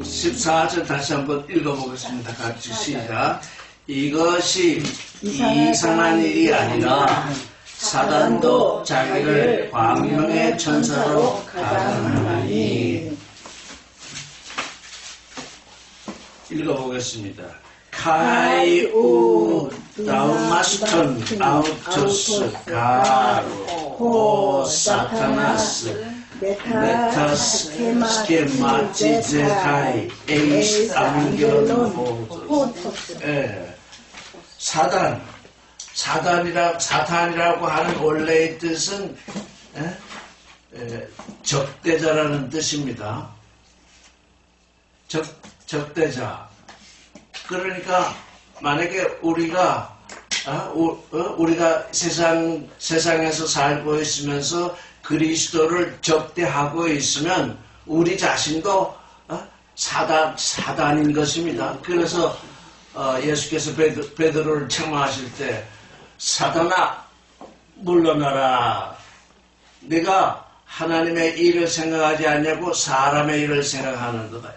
14절 다시 한번 읽어보겠습니다. 같이 시작. 이것이 이상한 일이 아니라 사단도 자기를 광명의 천사로 가장하니. 읽어보겠습니다. 카이우 다우마스턴 아우토스 가로 사타나스 메타스 스케마티제카이 에이스 앙겔로포토스. 사탄이라고 하는 원래의 뜻은 적대자라는 뜻입니다. 적대자. 그러니까 만약에 우리가 세상에서 살고 있으면서 그리스도를 적대하고 있으면 우리 자신도 사단인 것입니다. 그래서 예수께서 베드로를 책망하실 때 사단아 물러나라. 네가 하나님의 일을 생각하지 않냐고 사람의 일을 생각하는 거다.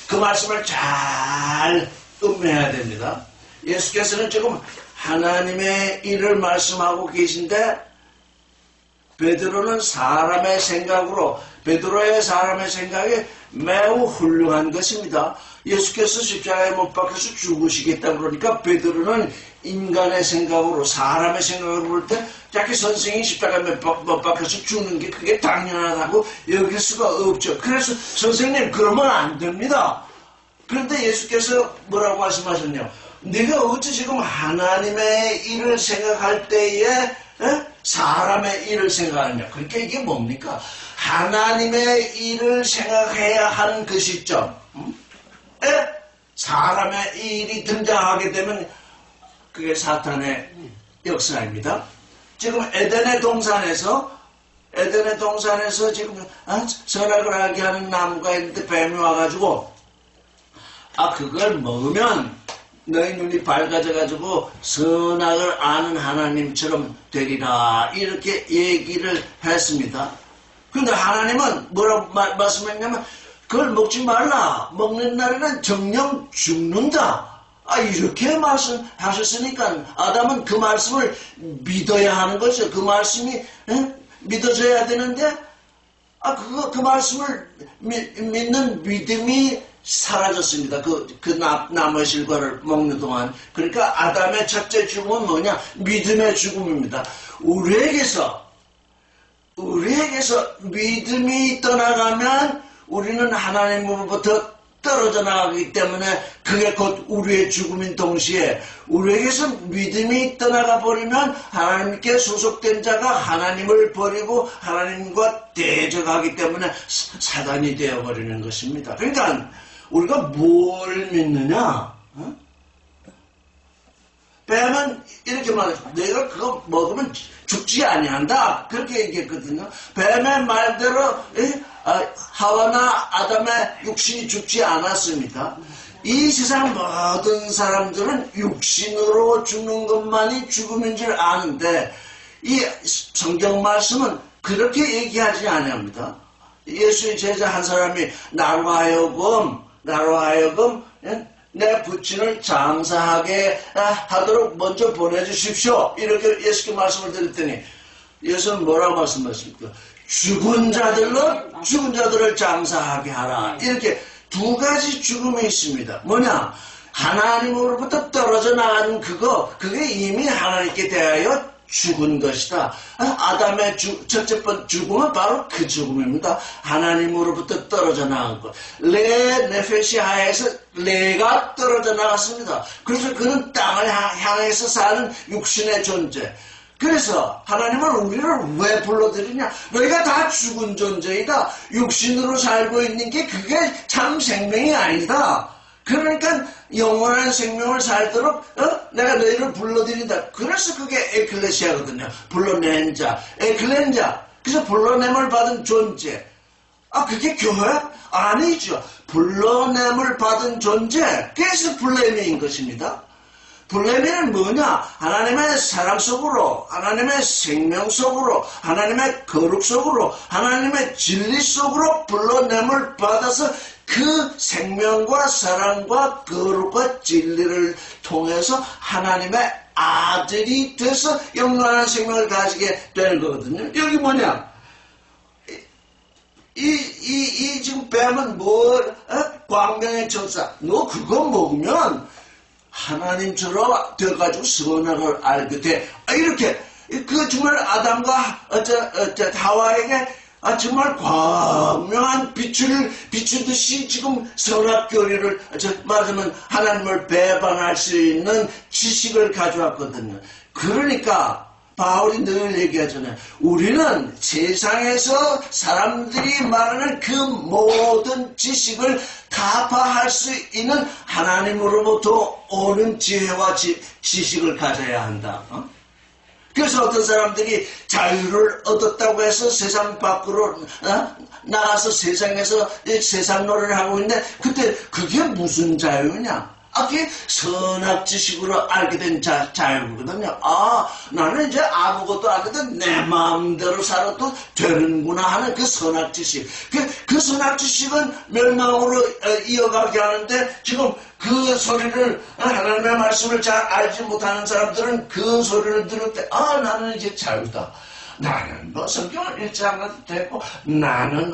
그 말씀을 잘 음미해야 됩니다. 예수께서는 지금 하나님의 일을 말씀하고 계신데 베드로는 사람의 생각으로, 베드로의 사람의 생각이 매우 훌륭한 것입니다. 예수께서 십자가에 못 박혀서 죽으시겠다 그러니까 베드로는 인간의 생각으로, 사람의 생각으로 볼 때 자기 선생이 십자가에 못 박혀서 죽는 게 그게 당연하다고 여길 수가 없죠. 그래서 선생님 그러면 안 됩니다. 그런데 예수께서 뭐라고 말씀하셨냐? 네가 어찌 지금 하나님의 일을 생각할 때에 사람의 일을 생각하느냐? 그러니까 이게 뭡니까? 하나님의 일을 생각해야 하는 그 시점, 사람의 일이 등장하게 되면 그게 사탄의 역사입니다. 지금 에덴의 동산에서 지금 선악을 알게 하는 나무가 있는데 뱀이 와가지고 그걸 먹으면 너희 눈이 밝아져가지고 선악을 아는 하나님처럼 되리라 이렇게 얘기를 했습니다. 그런데 하나님은 뭐라고 말씀했냐면 그걸 먹지 말라. 먹는 날에는 정녕 죽는다. 이렇게 말씀하셨으니까 아담은 그 말씀을 믿어야 하는 거죠. 그 말씀이 믿어져야 되는데 그 말씀을 믿는 믿음이 사라졌습니다. 그 나무의 실과를 먹는 동안. 그러니까 아담의 첫째 죽음은 뭐냐? 믿음의 죽음입니다. 우리에게서 믿음이 떠나가면 우리는 하나님으로부터 떨어져 나가기 때문에 그게 곧 우리의 죽음인 동시에 우리에게서 믿음이 떠나가 버리면 하나님께 소속된 자가 하나님을 버리고 하나님과 대적하기 때문에 사단이 되어버리는 것입니다. 그러니까 우리가 뭘 믿느냐? 뱀은 이렇게 말해서 내가 그거 먹으면 죽지 아니한다. 그렇게 얘기했거든요. 뱀의 말대로 하와나 아담의 육신이 죽지 않았습니다. 이 세상 모든 사람들은 육신으로 죽는 것만이 죽음인 줄 아는데 이 성경 말씀은 그렇게 얘기하지 않습니다. 예수의 제자 한 사람이 나로 하여금 내 부친을 장사하게 하도록 먼저 보내주십시오. 이렇게 예수께 말씀을 드렸더니 예수는 뭐라고 말씀하십니까? 죽은 자들을 장사하게 하라. 이렇게 두 가지 죽음이 있습니다. 뭐냐? 하나님으로부터 떨어져 나가는 그게 이미 하나님께 대하여 죽은 것이다. 아담의 첫째 번 죽음은 바로 그 죽음입니다. 하나님으로부터 떨어져 나간 것. 네페시 하에서 레가 떨어져 나갔습니다. 그래서 그는 땅을 향해서 사는 육신의 존재. 그래서 하나님은 우리를 왜 불러들이냐? 너희가 다 죽은 존재이다. 육신으로 살고 있는 게 그게 참 생명이 아니다. 그러니까 영원한 생명을 살도록 내가 너희를 불러들인다. 그래서 그게 에클레시아거든요. 불러낸 자, 에클렌자. 그래서 불러냄을 받은 존재. 그게 교회? 아니죠. 불러냄을 받은 존재. 그래서 불러냄인 것입니다. 불레미는 뭐냐? 하나님의 사랑 속으로, 하나님의 생명 속으로, 하나님의 거룩 속으로, 하나님의 진리 속으로 불러냄을 받아서 그 생명과 사랑과 거룩과 진리를 통해서 하나님의 아들이 돼서 영원한 생명을 가지게 되는 거거든요. 여기 뭐냐? 지금 뱀은 광명의 천사. 너 그거 먹으면 하나님처럼 돼가지고 선악을 알게 돼. 이렇게, 정말 아담과, 하와에게 정말 광명한 빛을 비추듯이 지금 선악교리를, 말하자면 하나님을 배반할 수 있는 지식을 가져왔거든요. 그러니까, 바울이 늘 얘기하잖아요. 우리는 세상에서 사람들이 말하는 그 모든 지식을 타파할 수 있는 하나님으로부터 오는 지혜와 지식을 가져야 한다. 그래서 어떤 사람들이 자유를 얻었다고 해서 세상 밖으로 나가서 세상에서 세상 노래를 하고 있는데 그때 그게 무슨 자유냐? 그게 선악 지식으로 알게 된 자유거든요. 나는 이제 아무것도 안 해도 내 마음대로 살아도 되는구나 하는 그 선악 지식. 그 선악 지식은 멸망으로 이어가게 하는데 지금 그 소리를 하나님의 말씀을 잘 알지 못하는 사람들은 그 소리를 들을 때 나는 이제 자유다. 나는 성경을 읽지 않아도 되고 나는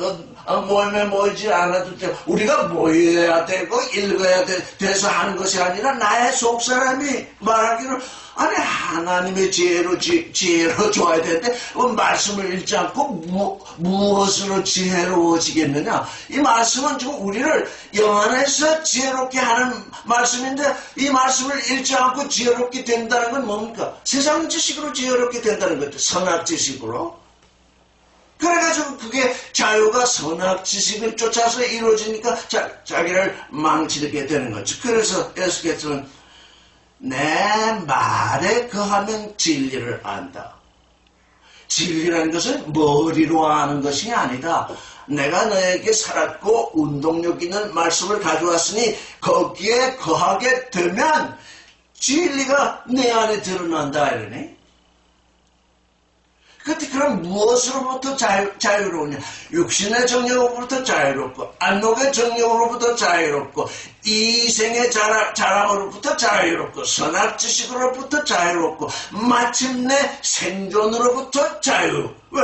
모임에 모이지 않아도 되고 우리가 모여야 되고 읽어야 돼서 하는 것이 아니라 나의 속사람이 말하기를 아니 하나님의 지혜로 줘야 되는데 말씀을 읽지 않고 무엇으로 지혜로워지겠느냐. 이 말씀은 지금 우리를 영안에서 지혜롭게 하는 말씀인데 이 말씀을 읽지 않고 지혜롭게 된다는 건 뭡니까? 세상 지식으로 지혜롭게 된다는 거죠. 선악 지식으로. 그래가지고 그게 자유가 선악 지식을 쫓아서 이루어지니까 자기를 망치게 되는 거죠. 그래서 예수께서는 내 말에 거하면 진리를 안다. 진리라는 것은 머리로 아는 것이 아니다. 내가 너에게 살았고 운동력 있는 말씀을 가져왔으니 거기에 거하게 되면 진리가 내 안에 드러난다 이러네. 그때 그럼 무엇으로부터 자유로우냐? 육신의 정욕으로부터 자유롭고 안목의 정욕으로부터 자유롭고 이생의 자랑으로부터 자유롭고 선악지식으로부터 자유롭고 마침내 생존으로부터 자유. 왜?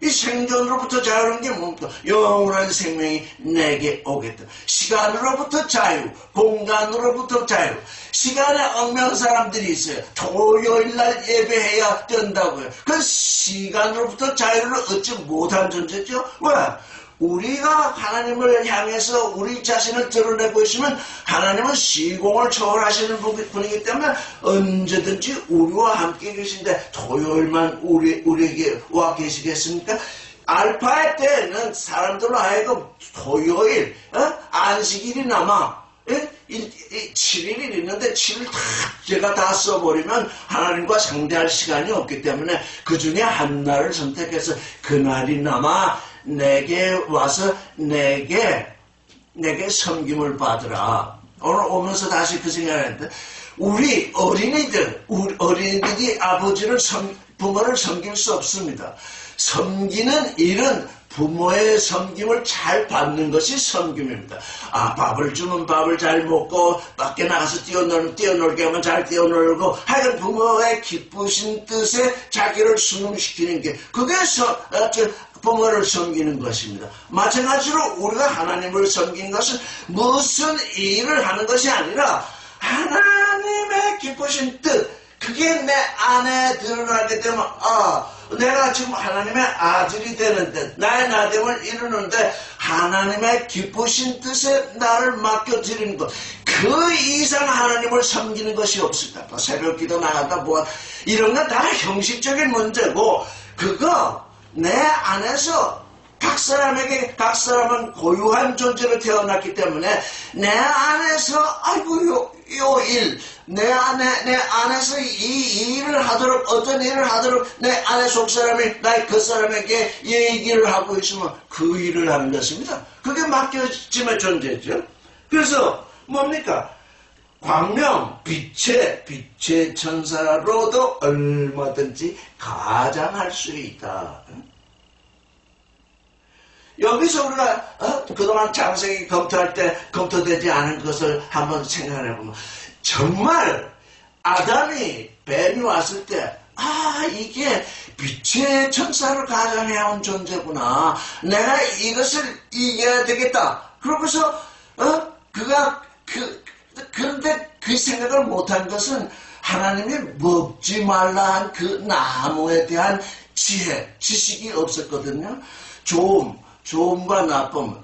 이 생존으로부터 자유로운 게 뭡니까? 영원한 생명이 내게 오겠다. 시간으로부터 자유, 공간으로부터 자유. 시간에 얽매인 사람들이 있어요. 토요일날 예배해야 된다고요. 그 시간으로부터 자유를 얻지 못한 존재죠. 왜? 우리가 하나님을 향해서 우리 자신을 드러내고 있으면 하나님은 시공을 초월하시는 분이기 때문에 언제든지 우리와 함께 계신데 토요일만 우리에게 와 계시겠습니까? 알파의 때는 사람들로 하여금 토요일 안식일이 남아 7일이 있는데 7일 제가 다 써버리면 하나님과 상대할 시간이 없기 때문에 그 중에 한 날을 선택해서 그날이 남아 내게 와서 내게 섬김을 받으라. 오늘 오면서 다시 그 생각을 했는데 우리 어린이들이 부모를 섬길 수 없습니다. 섬기는 일은 부모의 섬김을 잘 받는 것이 섬김입니다. 밥을 주면 밥을 잘 먹고 밖에 나가서 뛰어놀게 하면 잘 뛰어놀고 하여간 부모의 기쁘신 뜻에 자기를 순응시키는 게 그게 부모를 섬기는 것입니다. 마찬가지로 우리가 하나님을 섬기는 것은 무슨 일을 하는 것이 아니라 하나님의 기쁘신 뜻 그게 내 안에 드러나게 되면 내가 지금 하나님의 아들이 되는데 나의 나됨을 이루는데 하나님의 기쁘신 뜻에 나를 맡겨드리는 것 그 이상 하나님을 섬기는 것이 없습니다. 새벽기도 나간다 이런 건 다 형식적인 문제고 그거 내 안에서 각 사람은 고유한 존재로 태어났기 때문에 내 안에서 내 안에서 이 일을 하도록 어떤 일을 하도록 내 안에 속사람이 나의 겉사람에게 얘기를 하고 있으면 그 일을 하는 것입니다. 그게 맡겨짐의 존재죠. 그래서 뭡니까? 광명, 빛의 천사로도 얼마든지 가장할 수 있다. 여기서 우리가 그동안 장세기 검토할 때 검토되지 않은 것을 한번 생각해보면 정말 아담이 뱀이 왔을 때 이게 빛의 천사를 가장해온 존재구나. 내가 이것을 이겨야 되겠다. 그러고서 그런데 그 생각을 못한 것은 하나님이 먹지 말라 한 그 나무에 대한 지식이 없었거든요. 좋음과 나쁨,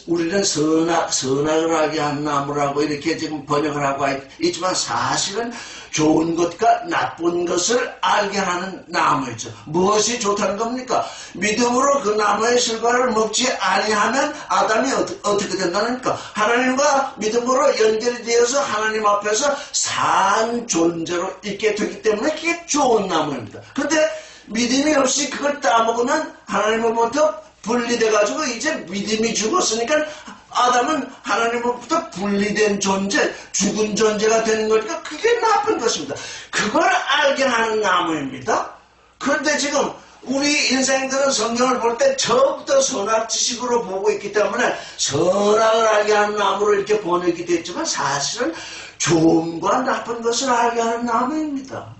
우리는 선악을 하게 한 나무라고 이렇게 지금 번역을 하고 있지만 사실은 좋은 것과 나쁜 것을 알게 하는 나무였죠. 무엇이 좋다는 겁니까? 믿음으로 그 나무의 실과를 먹지 아니하면 아담이 어떻게 된다니까? 하나님과 믿음으로 연결이 되어서 하나님 앞에서 산 존재로 있게 되기 때문에 그게 좋은 나무입니다. 그런데 믿음이 없이 그걸 따먹으면 하나님으로부터 분리돼가지고 이제 믿음이 죽었으니까 아담은 하나님으로부터 분리된 존재, 죽은 존재가 되는 거니까 그게 나쁜 것입니다. 그걸 알게 하는 나무입니다. 그런데 지금 우리 인생들은 성경을 볼 때 처음부터 선악 지식으로 보고 있기 때문에 선악을 알게 하는 나무로 이렇게 번역이 됐지만 사실은 좋음과 나쁜 것을 알게 하는 나무입니다.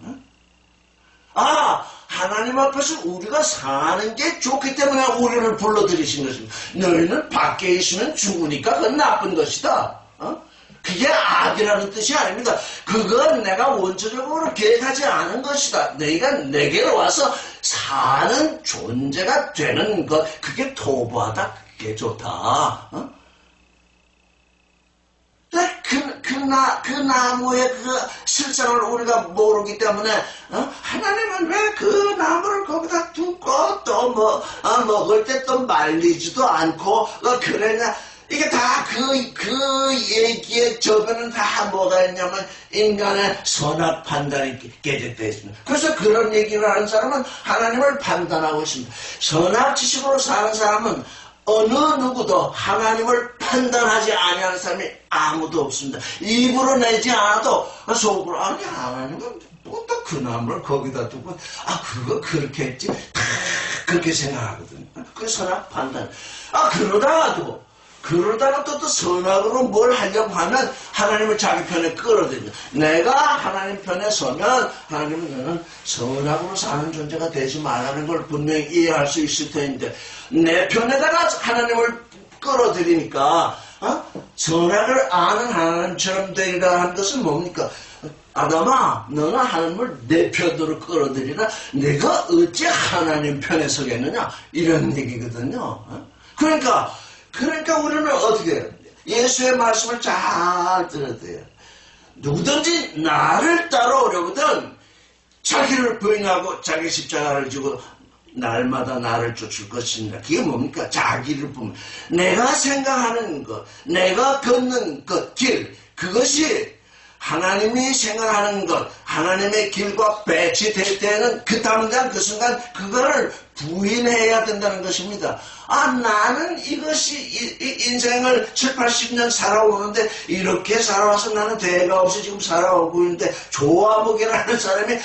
하나님 앞에서 우리가 사는 게 좋기 때문에 우리를 불러들이신 것입니다. 너희는 밖에 있으면 죽으니까 그건 나쁜 것이다. 그게 악이라는 뜻이 아닙니다. 그건 내가 원초적으로 계획하지 않은 것이다. 너희가 내게로 와서 사는 존재가 되는 것, 그게 도부하다, 그게 좋다. 그 나무의 그 실상을 우리가 모르기 때문에 하나님은 왜 그 나무를 거기다 두고 또 먹을 때 또 말리지도 않고 그러냐. 이게 다 그 얘기의 저변은 다 뭐가 있냐면 인간의 선악 판단이 깨졌되어 있습니다. 그래서 그런 얘기를 하는 사람은 하나님을 판단하고 있습니다. 선악 지식으로 사는 사람은 어느 누구도 하나님을 판단하지 아니하는 사람이 아무도 없습니다. 입으로 내지 않아도 속으로 하나님은 뭐 또 그 나무를 거기다 두고 그거 그렇게 했지 그렇게 생각하거든요. 그 선악 판단. 그러다가 또 선악으로 뭘 하려고 하면 하나님을 자기 편에 끌어들입니다. 내가 하나님 편에 서면 하나님은 너는 선악으로 사는 존재가 되지 말라는 걸 분명히 이해할 수 있을 텐데 내 편에다가 하나님을 끌어들이니까 선악을 아는 하나님처럼 되리라 하는 것은 뭡니까? 아담아, 너는 하나님을 내 편으로 끌어들이라 내가 어찌 하나님 편에 서겠느냐? 이런 얘기거든요. 그러니까 우리는 어떻게 해요? 예수의 말씀을 잘 들어야 돼요. 누구든지 나를 따라오려거든 자기를 부인하고 자기 십자가를 지고 날마다 나를 쫓을 것입니다. 그게 뭡니까? 자기를 보면 내가 생각하는 것, 내가 걷는 것, 길, 그것이 하나님이 생각하는 것, 하나님의 길과 배치될 때는 그 당장 그 순간 그거를 부인해야 된다는 것입니다. 나는 이것이 인생을 7, 80년 살아오는데 이렇게 살아와서 나는 대가 없이 지금 살아오고 있는데 조화목이라는 사람이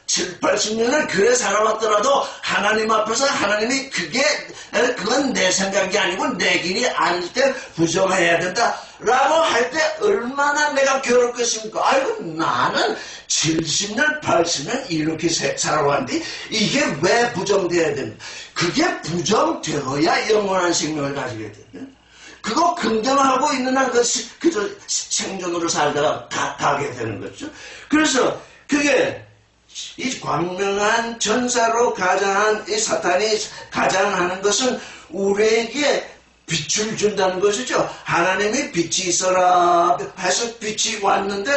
7, 80년을 그래 살아왔더라도 하나님 앞에서 하나님이 그건 내 생각이 아니고 내 길이 아닐 때 부정해야 된다 라고 할 때 얼마나 내가 괴롭겠습니까? 아이고 나는 70년 80년 이렇게 살아왔는데 이게 왜 부정돼야 됩니까? 그게 부정되어야 영원한 생명을 가지게 돼요. 그거 긍정하고 있는 한 그저 생존으로 살다가 가게 되는 거죠. 그래서 그게 이 광명한 전사로 가장한 이 사탄이 가장하는 것은 우리에게 빛을 준다는 것이죠. 하나님이 빛이 있어라 해서 빛이 왔는데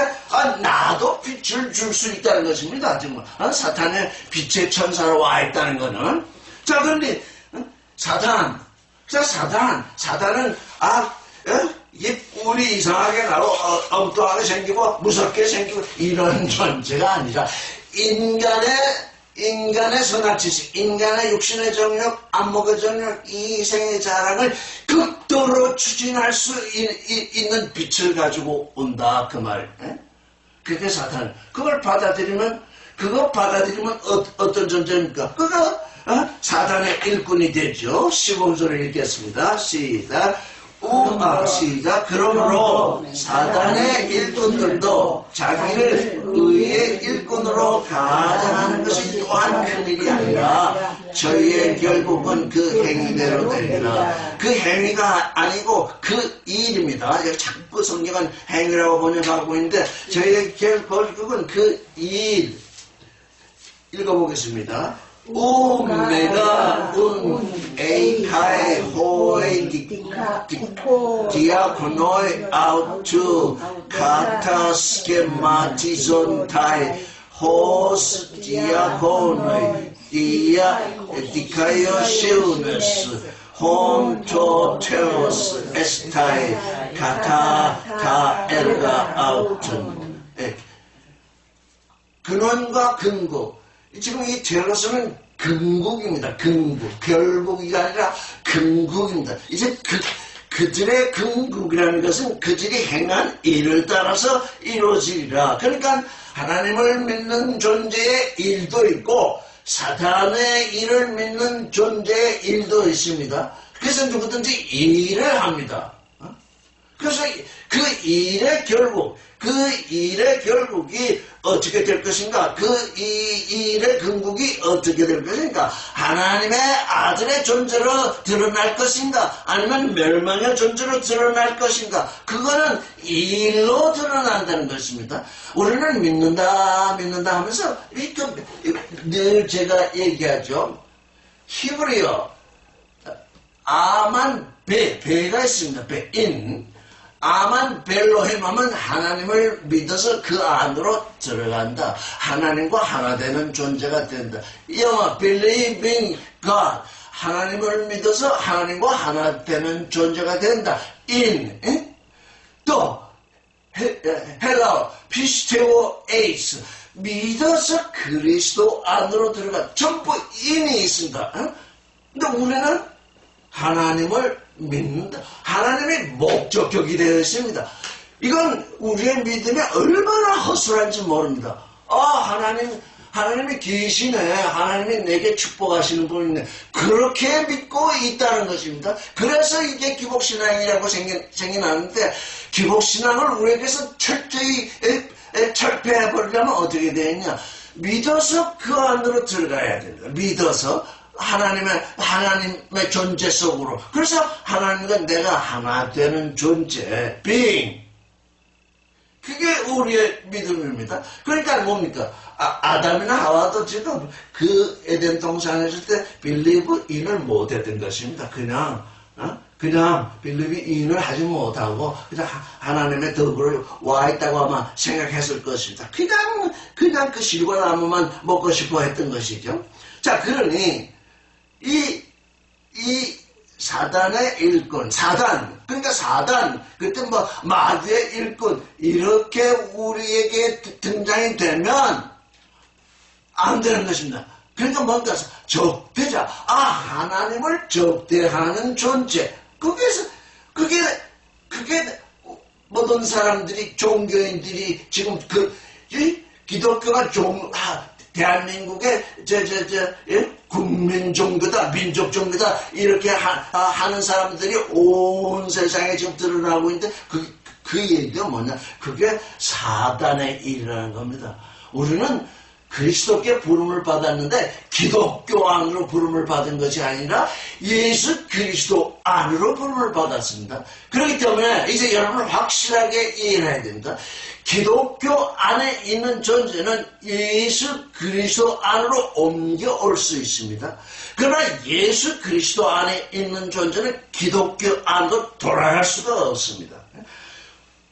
나도 빛을 줄 수 있다는 것입니다. 정말 사탄의 빛의 천사로 와 있다는 것은. 자, 그런데 사탄은 이게 뿔이 이상하게 나고 엉뚱하게 생기고 무섭게 생기고 이런 존재가 아니라 인간의 선악 지식, 인간의 육신의 정욕, 안목의 정욕, 이생의 자랑을 극도로 추진할 수 있는 빛을 가지고 온다 그 말. 그게 사탄. 그걸 받아들이면 어떤 존재입니까? 그거 사단의 일꾼이 되죠. 15절을 읽겠습니다. 시작. 시작. 그러므로 사단의 일꾼들도 자기를 의의 일꾼으로 가장하는 것이 또한 큰일이 아니라 저희의 결국은 그 행위대로 되리라. 그 행위가 아니고 그 일입니다. 자꾸 성경은 행위라고 번역하고 있는데 저희의 결국은 그 일. 읽어보겠습니다. 우메가 운 에이카에 호에 디아코노에 아우투 카타스케마티존타에 호스 디아코노에 디카이어 시우네스 홈토테오스 에스타에 카타타엘가 아우툰. 근원과 근거. 지금 이 테로스는 근국입니다. 근국. 결국이 아니라 근국입니다. 이제 그들의 근국이라는 것은 그들이 행한 일을 따라서 이루어지리라. 그러니까 하나님을 믿는 존재의 일도 있고 사탄의 일을 믿는 존재의 일도 있습니다. 그래서 누구든지 일을 합니다. 그래서 그 일의 결국이 어떻게 될 것인가? 그 일의 근국이 어떻게 될 것인가? 하나님의 아들의 존재로 드러날 것인가? 아니면 멸망의 존재로 드러날 것인가? 그거는 일로 드러난다는 것입니다. 우리는 믿는다 하면서 늘 제가 얘기하죠. 히브리어 아만 배가 있습니다. 인. 아만 벨로햄 하면 하나님을 믿어서 그 안으로 들어간다. 하나님과 하나 되는 존재가 된다. 영어 believing God. 하나님을 믿어서 하나님과 하나 되는 존재가 된다. in. 또 헬라어 피스테오 에이스. 믿어서 그리스도 안으로 들어가. 전부 in이 있습니다. 근데 우리는 하나님을 믿는다. 하나님의 목적격이 되어 있습니다. 이건 우리의 믿음이 얼마나 허술한지 모릅니다. 하나님이 계시네. 하나님이 내게 축복하시는 분이네. 그렇게 믿고 있다는 것입니다. 그래서 이게 기복신앙이라고 생겨나는데 기복신앙을 우리에게서 철저히 철폐해버리려면 어떻게 되느냐. 믿어서 그 안으로 들어가야 됩니다. 믿어서 하나님의 존재 속으로. 그래서 하나님과 내가 하나 되는 존재, being. 그게 우리의 믿음입니다. 그러니까 뭡니까? 아담이나 하와도 지금 그 에덴 동산에 있을 때 believe in을 못했던 것입니다. 그냥 believe in을 하지 못하고 그냥 하나님의 덕을 와 있다고 아마 생각했을 것입니다. 그냥 그 실과 나무만 먹고 싶어 했던 것이죠. 자, 그러니 이 사단의 일꾼, 그러니까 사단, 그때 마귀의 일꾼, 이렇게 우리에게 등장이 되면 안 되는 것입니다. 그러니까 뭔가 적대자, 하나님을 적대하는 존재. 그게 모든 사람들이, 종교인들이 지금 기독교가 대한민국의 국민 종교다, 민족 종교다 이렇게 하는 사람들이 온 세상에 지금 드러나고 있는데 그 얘기가 뭐냐? 그게 사단의 일이라는 겁니다. 우리는 그리스도께 부름을 받았는데 기독교 안으로 부름을 받은 것이 아니라 예수 그리스도 안으로 부름을 받았습니다. 그렇기 때문에 이제 여러분은 확실하게 이해해야 됩니다. 기독교 안에 있는 존재는 예수 그리스도 안으로 옮겨올 수 있습니다. 그러나 예수 그리스도 안에 있는 존재는 기독교 안으로 돌아갈 수가 없습니다.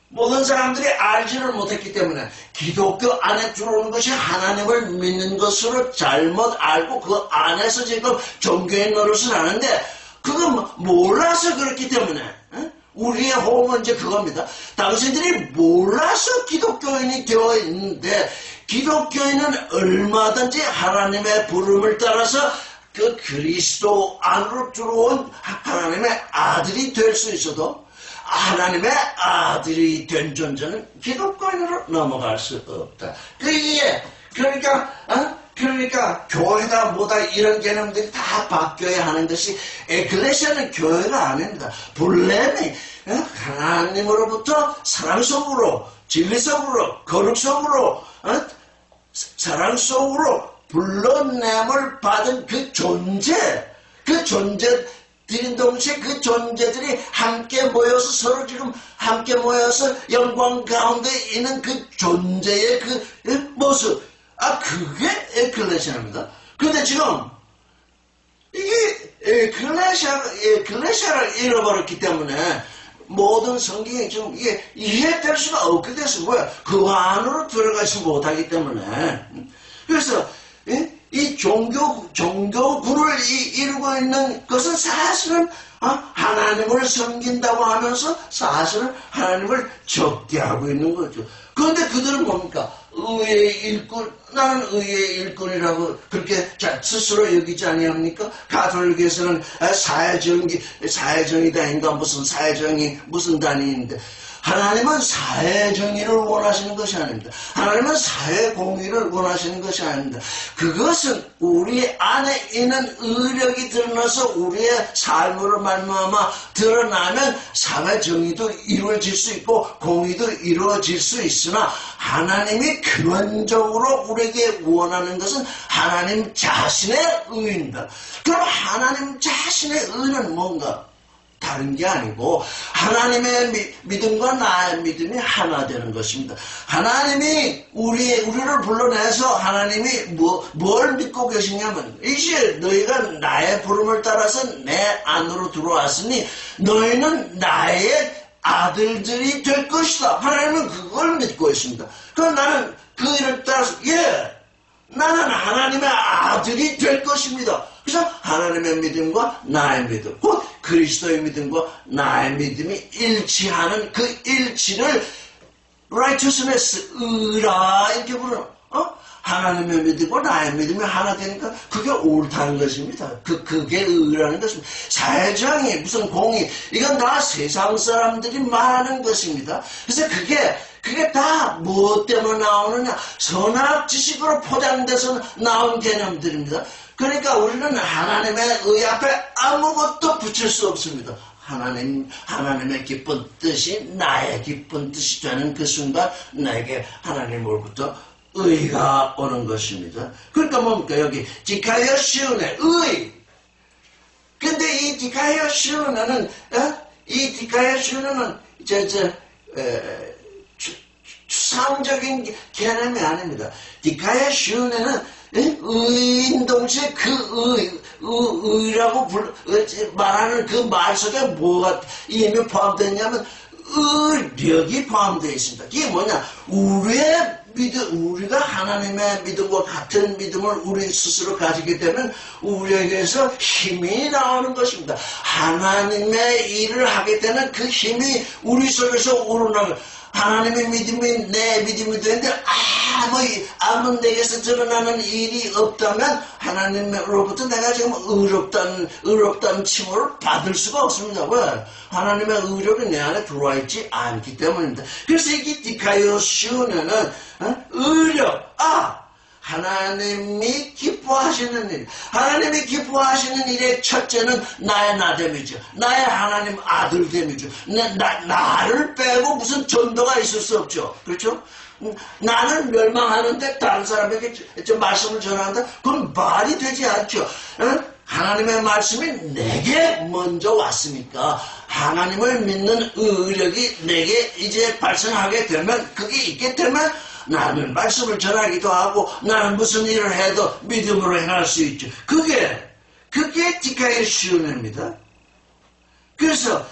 모든 사람들이 알지를 못했기 때문에 기독교 안에 들어오는 것이 하나님을 믿는 것으로 잘못 알고 그 안에서 지금 종교인 노릇을 하는데 그건 몰라서 그렇기 때문에 우리의 호응은 이제 그겁니다. 당신들이 몰라서 기독교인이 되어 있는데 기독교인은 얼마든지 하나님의 부름을 따라서 그 그리스도 안으로 들어온 하나님의 아들이 될 수 있어도 하나님의 아들이 된 존재는 기독교인으로 넘어갈 수 없다. 그러니까 교회다 뭐다 이런 개념들이 다 바뀌어야 하는 것이 에클레시아는 교회가 아닙니다. 본래는 하나님으로부터 사랑 속으로 진리 속으로 거룩 속으로 사랑 속으로 불러냄을 받은 그 존재들인 동시에 그 존재들이 함께 모여서 서로 지금 함께 모여서 영광 가운데 있는 그 존재의 그 모습, 그게 에클레시아입니다. 그런데 지금 이게 에클레시아를 잃어버렸기 때문에 모든 성경이 지금 이게 이해될 수가 없게 됐어. 왜? 그 안으로 들어가지 못하기 때문에. 그래서 이 종교군을 이루고 있는 것은 사실은 하나님을 섬긴다고 하면서 사실은 하나님을 적대하고 있는 거죠. 그런데 그들은 뭡니까? 의의 일꾼, 나는 의의 일꾼이라고 그렇게 스스로 여기지 아니합니까? 가톨릭에서는 사회정의 단인가 무슨 사회정의 무슨 단위인데 하나님은 사회정의를 원하시는 것이 아닙니다. 하나님은 사회공의를 원하시는 것이 아닙니다. 그것은 우리 안에 있는 의력이 드러나서 우리의 삶으로 말미암아 드러나면 사회정의도 이루어질 수 있고 공의도 이루어질 수 있으나 하나님이 근원적으로 우리에게 원하는 것은 하나님 자신의 의입니다. 그럼 하나님 자신의 의는 뭔가? 다른 게 아니고 하나님의 믿음과 나의 믿음이 하나 되는 것입니다. 하나님이 우리를 불러내서 하나님이 뭘 믿고 계시냐면 이제 너희가 나의 부름을 따라서 내 안으로 들어왔으니 너희는 나의 아들들이 될 것이다. 하나님은 그걸 믿고 있습니다. 그럼 나는 그 일을 따라서 나는 하나님의 아들이 될 것입니다. 그래서 하나님의 믿음과 나의 믿음, 곧 그리스도의 믿음과 나의 믿음이 일치하는 그 일치를 righteousness, 의라 이렇게 부르는 하나님의 믿음과 나의 믿음이 하나 되니까 그게 옳다는 것입니다. 그게 의라는 것입니다. 사회정의 무슨 공의 이건 다 세상 사람들이 말하는 것입니다. 그래서 그게 다 무엇 때문에 나오느냐? 선악 지식으로 포장돼서 나온 개념들입니다. 그러니까 우리는 하나님의 의 앞에 아무것도 붙일 수 없습니다. 하나님의 기쁜 뜻이 나의 기쁜 뜻이 되는 그 순간 나에게 하나님으로부터 의가 오는 것입니다. 그러니까 뭡니까? 여기 디카이어 시온의 의. 근데 이 디카이어 시온은 추상적인 개념이 아닙니다. 디카이어 시온에는 의인 동시에 그 의라고 말하는 그 말 속에 뭐가 이미 포함되냐면 의력이 포함되어 있습니다. 이게 뭐냐? 우리가 하나님의 믿음과 같은 믿음을 우리 스스로 가지게 되면 우리에게서 힘이 나오는 것입니다. 하나님의 일을 하게 되는 그 힘이 우리 속에서 우러나는 하나님의 믿음이 내 믿음이 되는데 아무 내게서 드러나는 일이 없다면 하나님으로부터 내가 지금 의롭다는 칭호를 받을 수가 없습니다. 왜? 하나님의 의력이 내 안에 들어와 있지 않기 때문입니다. 그래서 이게 디카이오시오는 의력, 하나님이 기뻐하시는 일. 하나님이 기뻐하시는 일의 첫째는 나의 나됨이죠. 나의 하나님 아들됨이죠. 나를 빼고 무슨 전도가 있을 수 없죠. 그렇죠? 나는 멸망하는데 다른 사람에게 말씀을 전한다? 그건 말이 되지 않죠. 하나님의 말씀이 내게 먼저 왔으니까 하나님을 믿는 의력이 내게 이제 발생하게 되면 그게 있게 되면 나는 말씀을 전하기도 하고 나는 무슨 일을 해도 믿음으로 행할 수 있죠. 그게 디카의 시온입니다. 그래서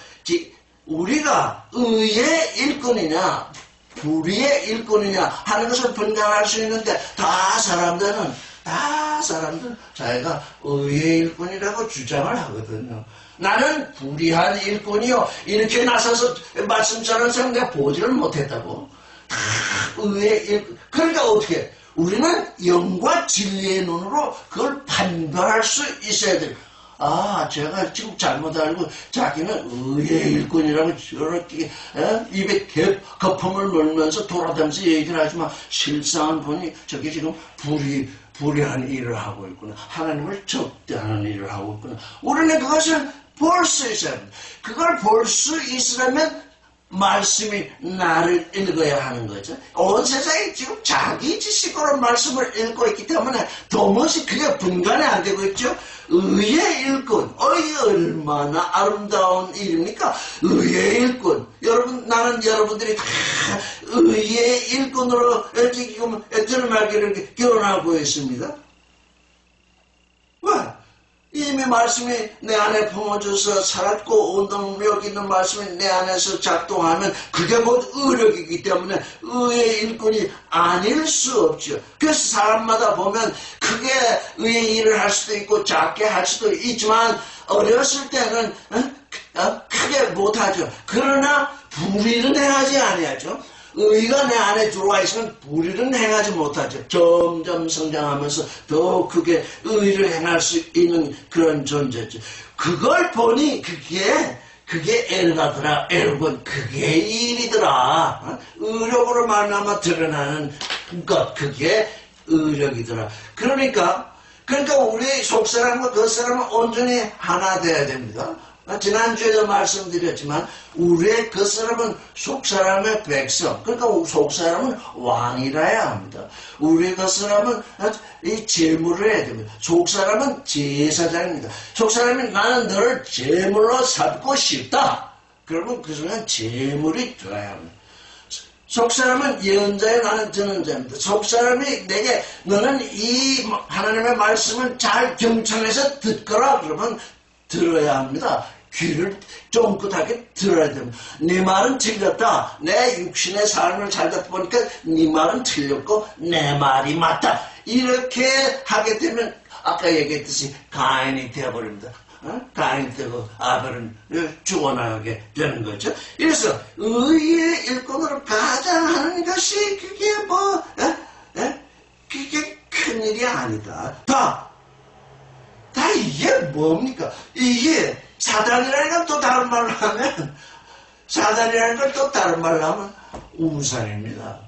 우리가 의의 일꾼이냐 불의의 일꾼이냐 하는 것을 분간할 수 있는데 다 사람들은 자기가 의의 일꾼이라고 주장을 하거든요. 나는 불의한 일꾼이요 이렇게 나서서 말씀 전하는 사람 내가 보지를 못했다고. 의의 일꾼. 그러니까 어떻게 우리는 영과 진리의 눈으로 그걸 판별할 수 있어야 돼요. 아, 제가 지금 잘못 알고 자기는 의의 일꾼이라고 저렇게 입에 거품을 물면서 돌아다니면서 얘기를 하지만 실상은 보니 저게 지금 불의한 일을 하고 있구나. 하나님을 적대하는 일을 하고 있구나. 우리는 그것을 볼 수 있어야 합니다. 그걸 볼 수 있으려면 말씀이 나를 읽어야 하는 거죠. 온 세상이 지금 자기 지식으로 말씀을 읽고 있기 때문에 도무지 그게 분간이 안 되고 있죠. 의의 일꾼, 얼마나 아름다운 일입니까? 의의 일꾼. 여러분, 나는 여러분들이 다 의의 일꾼으로 지금 들어나기를 기원하고 있습니다. 왜? 이미 말씀이 내 안에 품어져서 살았고 운동력 있는 말씀이 내 안에서 작동하면 그게 곧 의력이기 때문에 의의 일꾼이 아닐 수 없죠. 그래서 사람마다 보면 크게 의의 일을 할 수도 있고 작게 할 수도 있지만 어렸을 때는 크게 못하죠. 그러나 불의는 행하지 아니하죠. 의가 내 안에 들어와 있으면 불의는 행하지 못하죠. 점점 성장하면서 더 크게 의를 행할 수 있는 그런 존재죠. 그걸 보니 그게 엘가더라, 엘군, 그게 일이더라. 의력으로 말미암아 드러나는 것, 그게 의력이더라. 그러니까 우리 속사람과 겉사람은 온전히 하나 돼야 됩니다. 지난주에도 말씀드렸지만 우리의 겉사람은 속사람의 백성, 그러니까 속사람은 왕이라야 합니다. 우리의 겉사람은 이 제물을 해야 됩니다. 속사람은 제사장입니다. 속사람이 나는 너를 제물로 삼고 싶다. 그러면 그 순간 제물이 되어야 합니다. 속사람은 예언자요, 나는 듣는 자입니다. 속사람이 내게 너는 이 하나님의 말씀을 잘 경청해서 듣거라. 그러면 들어야 합니다. 귀를 쫑긋하게 들어야 됩니다. 네 말은 틀렸다. 내 육신의 삶을 살다 보니까 네 말은 틀렸고 내 말이 맞다. 이렇게 하게 되면 아까 얘기했듯이 가인이 되어버립니다. 가인이 되고 아벨은 죽어나가게 되는 거죠. 그래서 의의 일꾼으로 가장 하는 것이 그게 그게 큰일이 아니다. 다 이게 뭡니까? 이게 사단이라는 건 또 다른 말로 하면 우상입니다.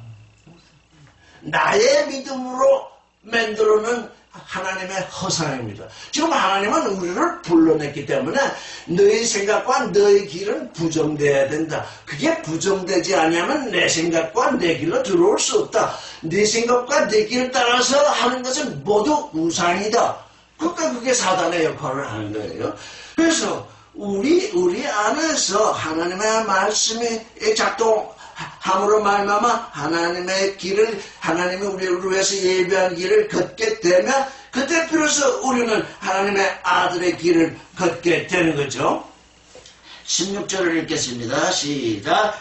나의 믿음으로 만들어놓은 하나님의 허상입니다. 지금 하나님은 우리를 불러냈기 때문에 너의 생각과 너의 길은 부정돼야 된다. 그게 부정되지 않으면 내 생각과 내 길로 들어올 수 없다. 내 생각과 내 길을 따라서 하는 것은 모두 우상이다. 그러니까 그게 사단의 역할을 하는 거예요. 그래서 우리 안에서 하나님의 말씀이 작동함으로 말미암아 하나님의 길을, 하나님이 우리를 위해서 예비한 길을 걷게 되면 그때 비로소 우리는 하나님의 아들의 길을 걷게 되는 거죠. 16절을 읽겠습니다. 시작.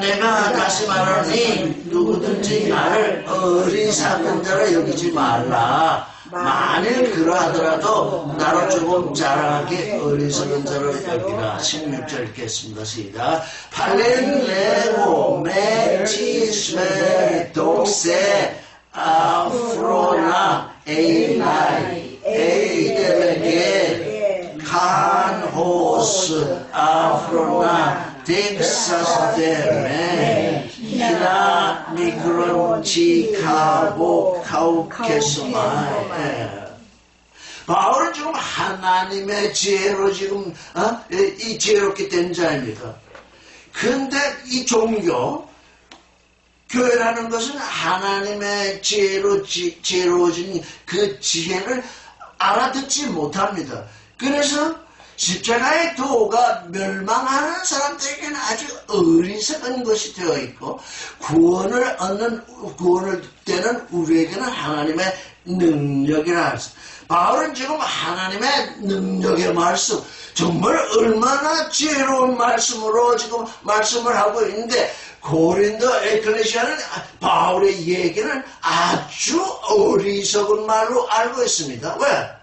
내가 다시 말하니 누구든지 나를 어리석은 자로 여기지 말라. 만일 그러하더라도 나로 조금 자랑하게 어리석은 자로 여기라. 16절 읽겠습니다. 시작. 팔렐레고 메치스메 독세 아프로나 에이나이 에이데베게 칸호스 아프로나 덱사스데메 히나 미그론 지카보 카우케스마. 바울은 지금 하나님의 지혜로 지금 이 지혜롭게 된 자입니다. 근데 이 종교 교회라는 것은 하나님의 지혜로워진 그 지혜를 알아듣지 못합니다. 그래서 십자가의 도가 멸망하는 사람들에게는 아주 어리석은 것이 되어 있고 구원을 되는 우리에게는 하나님의 능력이라 할수. 바울은 지금 하나님의 능력의 말씀, 정말 얼마나 지혜로운 말씀으로 지금 말씀을 하고 있는데 고린도 에클레시아는 바울의 얘기는 아주 어리석은 말로 알고 있습니다. 왜?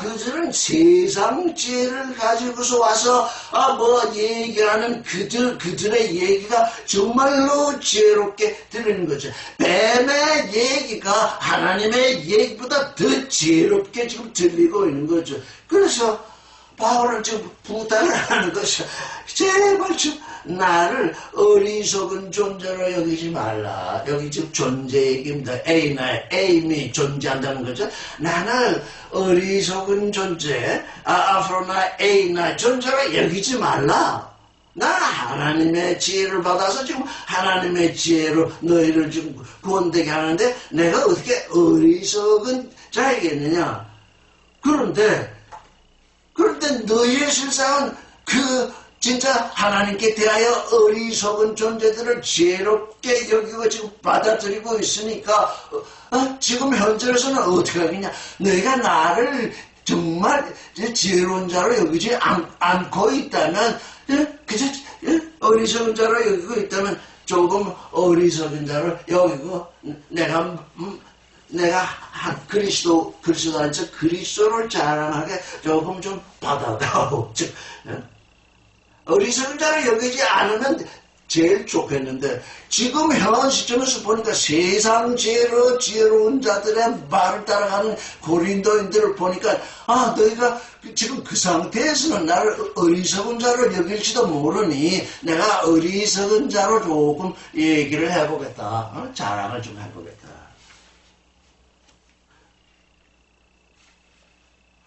그들은 세상 지혜를 가지고서 와서 얘기하는 그들의 얘기가 정말로 지혜롭게 들리는 거죠. 뱀의 얘기가 하나님의 얘기보다 더 지혜롭게 지금 들리고 있는 거죠. 그래서 바울은 지금 부탁을 하는 것이 제발 좀 나를 어리석은 존재로 여기지 말라. 여기 지금 존재 얘기입니다. A미 존재한다는 거죠. 나는 어리석은 존재, 앞으로 나 A나 존재로 여기지 말라. 나 하나님의 지혜를 받아서 지금 하나님의 지혜로 너희를 지금 구원되게 하는데 내가 어떻게 어리석은 자이겠느냐. 그런데 너희의 실상은 진짜 하나님께 대하여 어리석은 존재들을 지혜롭게 여기고 지금 받아들이고 있으니까 지금 현재로서는 어떻게 하겠냐. 너희가 나를 정말 지혜로운 자로 여기지 않고 있다면 그저 어리석은 자로 여기고 있다면 조금 어리석은 자로 여기고 내가 그리스도라는 척 그리스도를 자랑하게 조금 좀 받아다오. 즉 어리석은 자를 여기지 않으면 제일 좋겠는데 지금 현 시점에서 보니까 세상 지혜로운 자들의 말을 따라가는 고린도인들을 보니까 너희가 지금 그 상태에서는 나를 어리석은 자로 여길지도 모르니 내가 어리석은 자로 조금 얘기를 해보겠다. 자랑을 좀 해보겠다.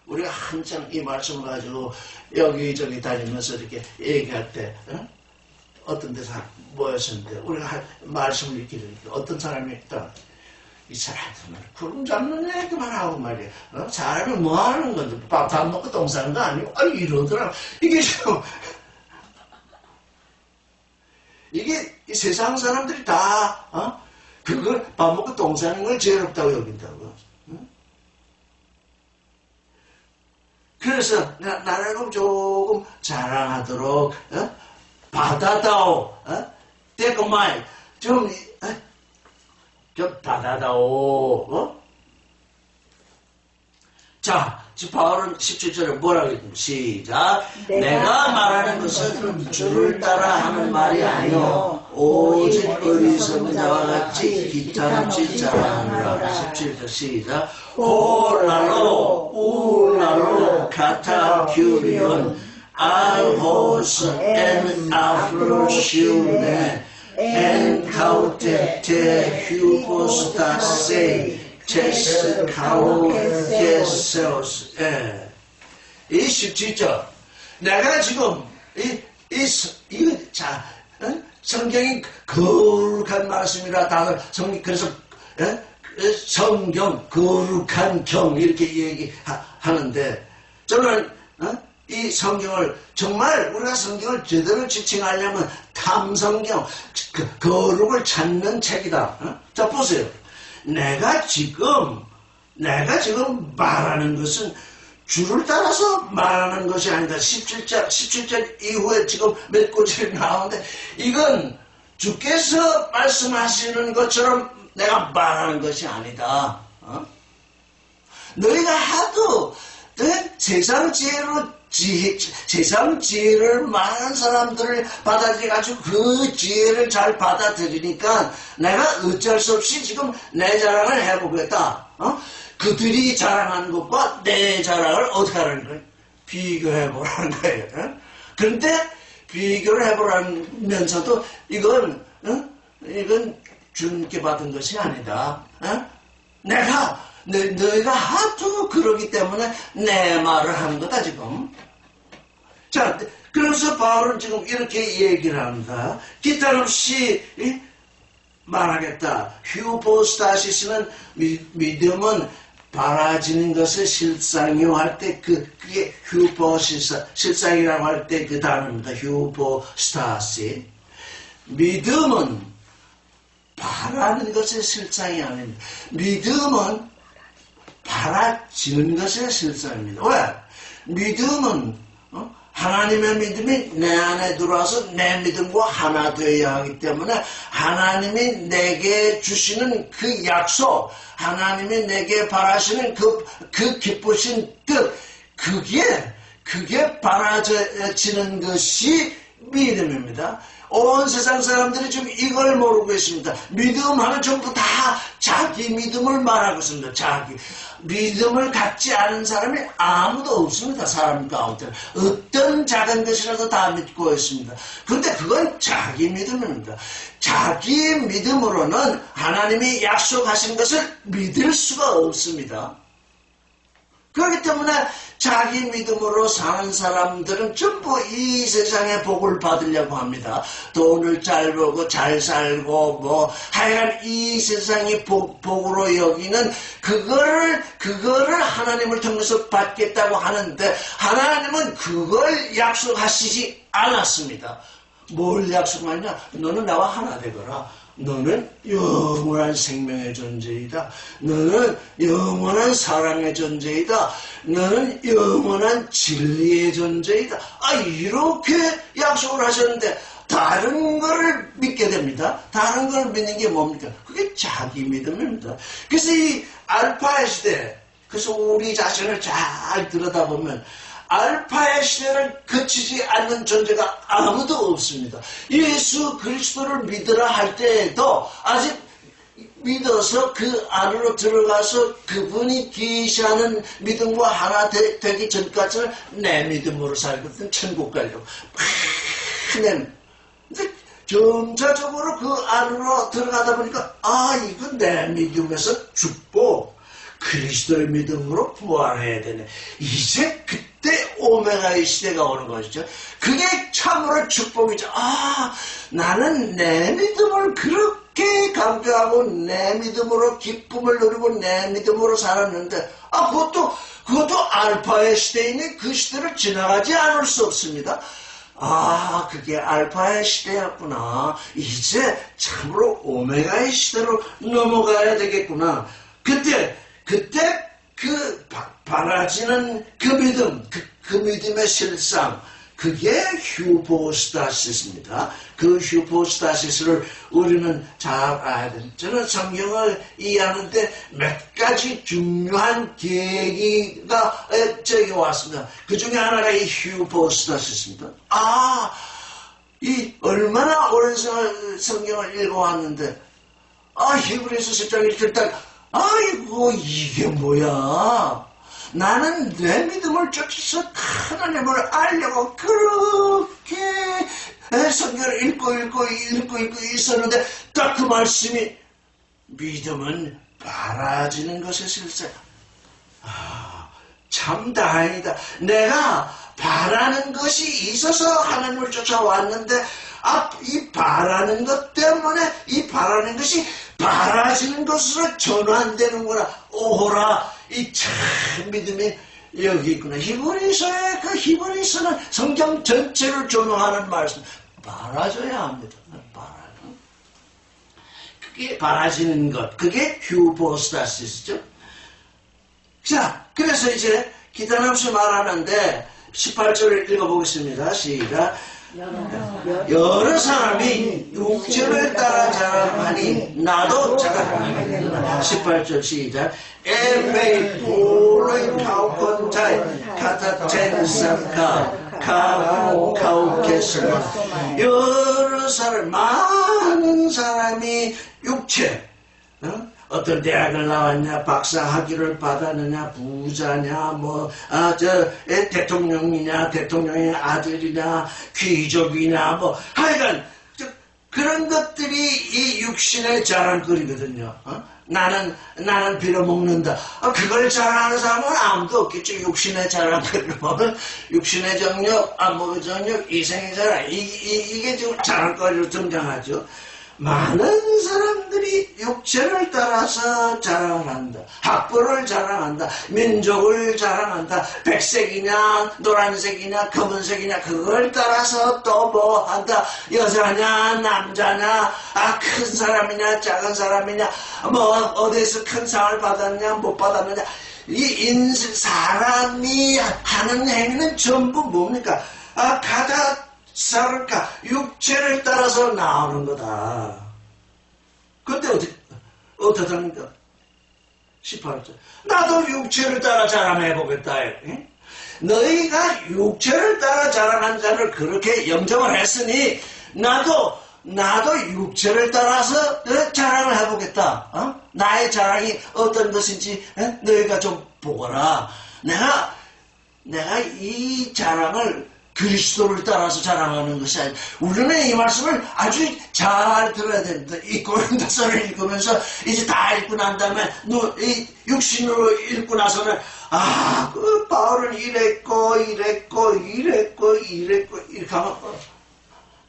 우리가 한참 이 말씀을 가지고 여기저기 다니면서 이렇게 얘기할 때 어떤 데서 모였었는데 우리가 말씀을 이렇게 어떤 사람이 있다. 이 사람들은 구름 잡는 얘기만 하고 말이야. 사람이 뭐 하는 건데 밥 먹고 똥 싸는 거 아니고 이러더라. 이게 지금 이게 이 세상 사람들이 다 그걸 밥 먹고 똥 싸는 걸 지혜롭다고 여긴다고. 그래서 나를 조금 자랑하도록 받아다오. 대고마이 좀 받아다오. 자, 지금 바울은 17절에 뭐라고 했습니까? 시작. 내가 말하는 것은 주를 따라 하는 말이 아니요 오직 어리석은 자와 같이 기탄없이 자랑하노라. 17절 시작. 홀라로 울라로 카타큐리온 알호스 엔 아프로시우네 엔 카우테테 휴포스타세 체스 카우케세오스. 이 17절 내가 지금 성경이 거룩한 말씀이라 다들 그래서 성경 거룩한 경 이렇게 얘기하는데 저는 이 성경을 정말 우리가 성경을 제대로 지칭하려면 탐성경 거룩을 찾는 책이다. 자 보세요. 내가 지금 말하는 것은 주를 따라서 말하는 것이 아니다. 17절 이후에 지금 몇 구절이 나오는데 이건 주께서 말씀하시는 것처럼 내가 말하는 것이 아니다. 너희가 하도 세상 지혜를 많은 사람들을 받아들여가지고 그 지혜를 잘 받아들이니까 내가 어쩔 수 없이 지금 내 자랑을 해보겠다. 그들이 자랑하는 것과 내 자랑을 어떻게 하라는 거예요? 비교해보라는 거예요. 그런데 비교를 해보라면서도 이건 주님께 받은 것이 아니다. 너희가 하도 그러기 때문에 내 말을 하는 거다 지금. 자, 그래서 바울은 지금 이렇게 얘기를 합니다. 기탄없이 말하겠다. 휴포스타시스는 믿음은 바라지는 것을 실상이라고 할 때 그게 실상이라고 할 때 그 단어입니다. 휴포스타시. 믿음은 바라는 것의 실상이 아닙니다. 믿음은 바라지는 것의 실상입니다. 왜? 믿음은 하나님의 믿음이 내 안에 들어와서 내 믿음과 하나 되어야 하기 때문에 하나님이 내게 주시는 그 약속, 하나님이 내게 바라시는 그 기쁘신 뜻, 그게 바라지는 것이 믿음입니다. 온 세상 사람들이 지금 이걸 모르고 있습니다. 믿음하면 전부 다 자기 믿음을 말하고 있습니다. 자기 믿음을 갖지 않은 사람이 아무도 없습니다. 사람 가운데 어떤 작은 것이라도 다 믿고 있습니다. 그런데 그건 자기 믿음입니다. 자기 믿음으로는 하나님이 약속하신 것을 믿을 수가 없습니다. 그렇기 때문에 자기 믿음으로 사는 사람들은 전부 이 세상의 복을 받으려고 합니다. 돈을 잘 벌고 잘 살고 하여간 이 세상이 복으로 여기는 그거를 하나님을 통해서 받겠다고 하는데 하나님은 그걸 약속하시지 않았습니다. 뭘 약속하냐? 너는 나와 하나 되거라. 너는 영원한 생명의 존재이다. 너는 영원한 사랑의 존재이다. 너는 영원한 진리의 존재이다. 이렇게 약속을 하셨는데 다른 거를 믿게 됩니다. 다른 걸 믿는 게 뭡니까? 그게 자기 믿음입니다. 그래서 이 알파의 시대, 그래서 우리 자신을 잘 들여다보면 알파의 시대를 거치지 않는 존재가 아무도 없습니다. 예수 그리스도를 믿으라 할 때에도 아직 믿어서 그 안으로 들어가서 그분이 계시하는 믿음과 하나 되기 전까지는 내 믿음으로 살거든. 천국 가려고. 근데 점차적으로 그 안으로 들어가다 보니까 이건 내 믿음에서 축복, 그리스도의 믿음으로 부활해야 되네. 이제 그때 오메가의 시대가 오는 것이죠. 그게 참으로 축복이죠. 나는 내 믿음을 그렇게 강조하고 내 믿음으로 기쁨을 누리고 내 믿음으로 살았는데 그것도 알파의 시대이니 그 시대를 지나가지 않을 수 없습니다. 그게 알파의 시대였구나. 이제 참으로 오메가의 시대로 넘어가야 되겠구나. 그때 그 바라지는 그 믿음, 그 믿음의 실상, 그게 휴포스타시스입니다. 그 휴포스타시스를 우리는 잘 알아야 됩니다. 저는 성경을 이해하는데 몇 가지 중요한 계기가 저에게 왔습니다. 그 중에 하나가 이 휴포스타시스입니다. 이 얼마나 오랜 성경을 읽어왔는데 히브리서 10장 1절 딱 아이고 이게 뭐야. 나는 내 믿음을 쫓아서 하나님을 알려고 그렇게 성경을 읽고 있었는데 딱 그 말씀이 믿음은 바라지는 것의 실세. 참 다행이다. 내가 바라는 것이 있어서 하나님을 쫓아왔는데 이 바라는 것 때문에 이 바라는 것이 바라지는 것으로 전환되는구나. 오호라, 이 참 믿음이 여기 있구나. 히브리서의 그 히브리서는 성경 전체를 조명하는 말씀. 바라져야 합니다. 그게 바라지는 것. 그게 휴포스타시스죠. 자, 그래서 이제 기탄 없이 말하는데 18절을 읽어보겠습니다. 시작. 여러 사람이 육체를 따라 자랑하니 나도 자랑하겠구나. 18절 시작. 에베이 볼로이 카우콘자이 카타첸사카 카우케스마. 여러 사람, 많은 사람이 육체, 어떤 대학을 나왔냐, 박사 학위를 받았느냐, 부자냐, 대통령이냐, 대통령의 아들이냐, 귀족이냐, 하여간, 그런 것들이 이 육신의 자랑거리거든요. 나는 빌어먹는다. 그걸 자랑하는 사람은 아무도 없겠죠. 육신의 자랑거리를 보면, 육신의 정력, 안목의 정력, 이생의 자랑, 이게 지금 자랑거리로 등장하죠. 많은 사람들이 육체를 따라서 자랑을 한다. 학벌을 자랑한다. 민족을 자랑한다. 백색이냐 노란색이냐 검은색이냐 그걸 따라서 또 뭐 한다. 여자냐 남자냐 큰 사람이냐 작은 사람이냐 어디서 큰 상을 받았냐 못 받았느냐. 이 사람이 하는 행위는 전부 뭡니까? 가다 살을까 육체를 따라서 나오는 거다. 근데 어떻답니까? 18절. 나도 육체를 따라 자랑해보겠다. 응? 너희가 육체를 따라 자랑한 자를 그렇게 영접을 했으니 나도 육체를 따라서 자랑을 해보겠다. 나의 자랑이 어떤 것인지 너희가 좀 보거라. 내가 이 자랑을 그리스도를 따라서 자랑하는 것이 아니라 우리는 이 말씀을 아주 잘 들어야 됩니다. 이 고린도서를 읽으면서 이제 다 읽고 난 다음에 이 육신으로 읽고 나서는 그 바울은 이랬고 이렇게 하면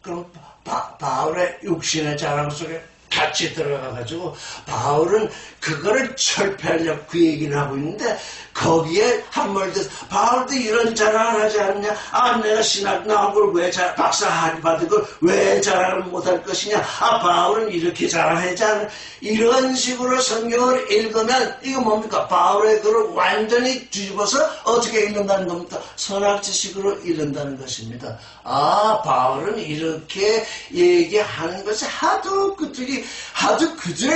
그럼 바울의 육신의 자랑 속에 같이 들어가가지고 바울은 그거를 철폐하려고 그 얘기를 하고 있는데 거기에 한마디 바울도 이런 자랑을 하지 않느냐. 내가 신학 나온 걸 왜 박사 학위 받은 걸 왜 자랑을 못할 것이냐. 바울은 이렇게 자랑하지 않아. 이런 식으로 성경을 읽으면 이거 뭡니까? 바울의 글을 완전히 뒤집어서 어떻게 읽는다는 겁니까? 선악지식으로 읽는다는 것입니다. 바울은 이렇게 얘기하는 것이 하도 그들의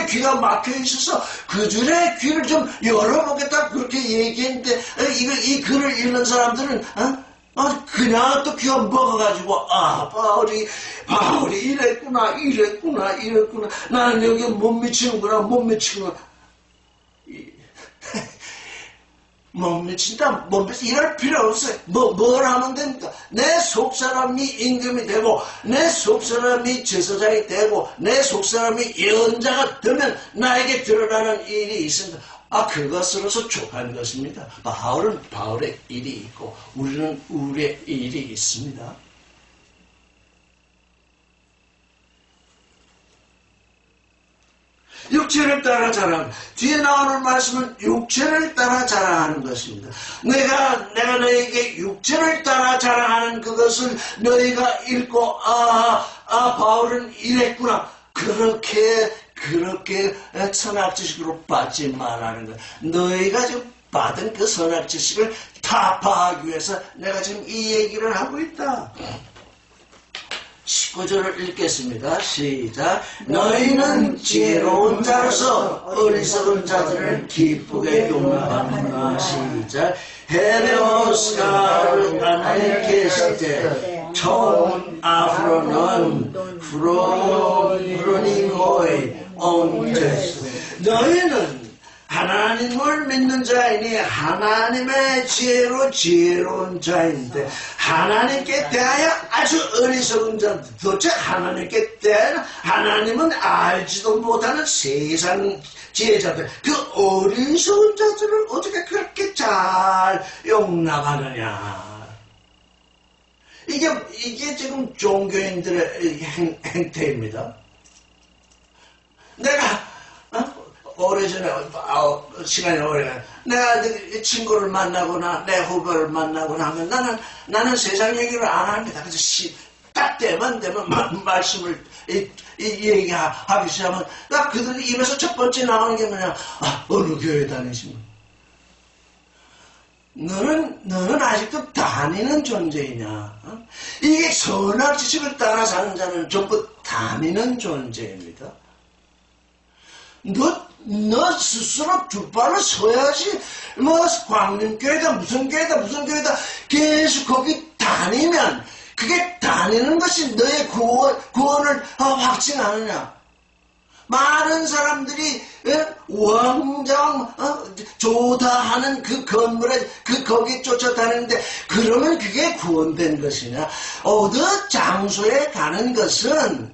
귀가 막혀 있어서 그들의 귀를 좀 열어보겠다 그렇게 얘기했는데 이 글을 읽는 사람들은 그냥 또 귀가 먹어가지고 바울이 이랬구나 나는 여기 못 미치는구나 못 미친다. 이럴 필요 없어요. 뭘 하면 됩니까? 내 속사람이 임금이 되고, 내 속사람이 제사장이 되고, 내 속사람이 예언자가 되면 나에게 드러나는 일이 있습니다. 그것으로서 족한 것입니다. 바울은 바울의 일이 있고, 우리는 우리의 일이 있습니다. 육체를 따라 자랑하는 뒤에 나오는 말씀은 육체를 따라 자랑하는 것입니다. 내가 너에게 육체를 따라 자랑하는 그것을 너희가 읽고 바울은 이랬구나 그렇게 선악지식으로 빠지 말라는 것. 너희가 지금 받은 그 선악지식을 타파하기 위해서 내가 지금 이 얘기를 하고 있다. 19절을 읽겠습니다. 시작. 너희는 지혜로운 자로서 어리석은 자들을 기쁘게 용납하는구나. 시작. 헤레오스가를 아나이케스테 총 아프로는 프로니고의 옹테스. 너희는 하나님을 믿는 자이니 하나님의 지혜로운 자인데 하나님께 대하여 아주 어리석은 자. 도대체 하나님께 대하여 하나님은 알지도 못하는 세상 지혜자들, 그 어리석은 자들을 어떻게 그렇게 잘 용납하느냐. 이게 지금 종교인들의 행태입니다. 내가 오래전에 시간이 오래가 내가 친구를 만나거나 내 후배를 만나거나 하면 나는 세상 얘기를 안 합니다. 그래서 딱 되면 말씀을 얘기하기 시작하면 그들이 입에서 첫 번째 나오는 게 뭐냐. 어느 교회 다니시면 너는 아직도 다니는 존재이냐. 이게 선악 지식을 따라 사는 자는 전부 다니는 존재입니다. 너 스스로 두 발로 서야지. 광림교회다 무슨 교회다 계속 거기 다니면 그게 다니는 것이 너의 구원을 확증하느냐. 많은 사람들이 왕정 조다하는 그 건물에 거기 쫓아다니는데 그러면 그게 구원된 것이냐. 어느 장소에 가는 것은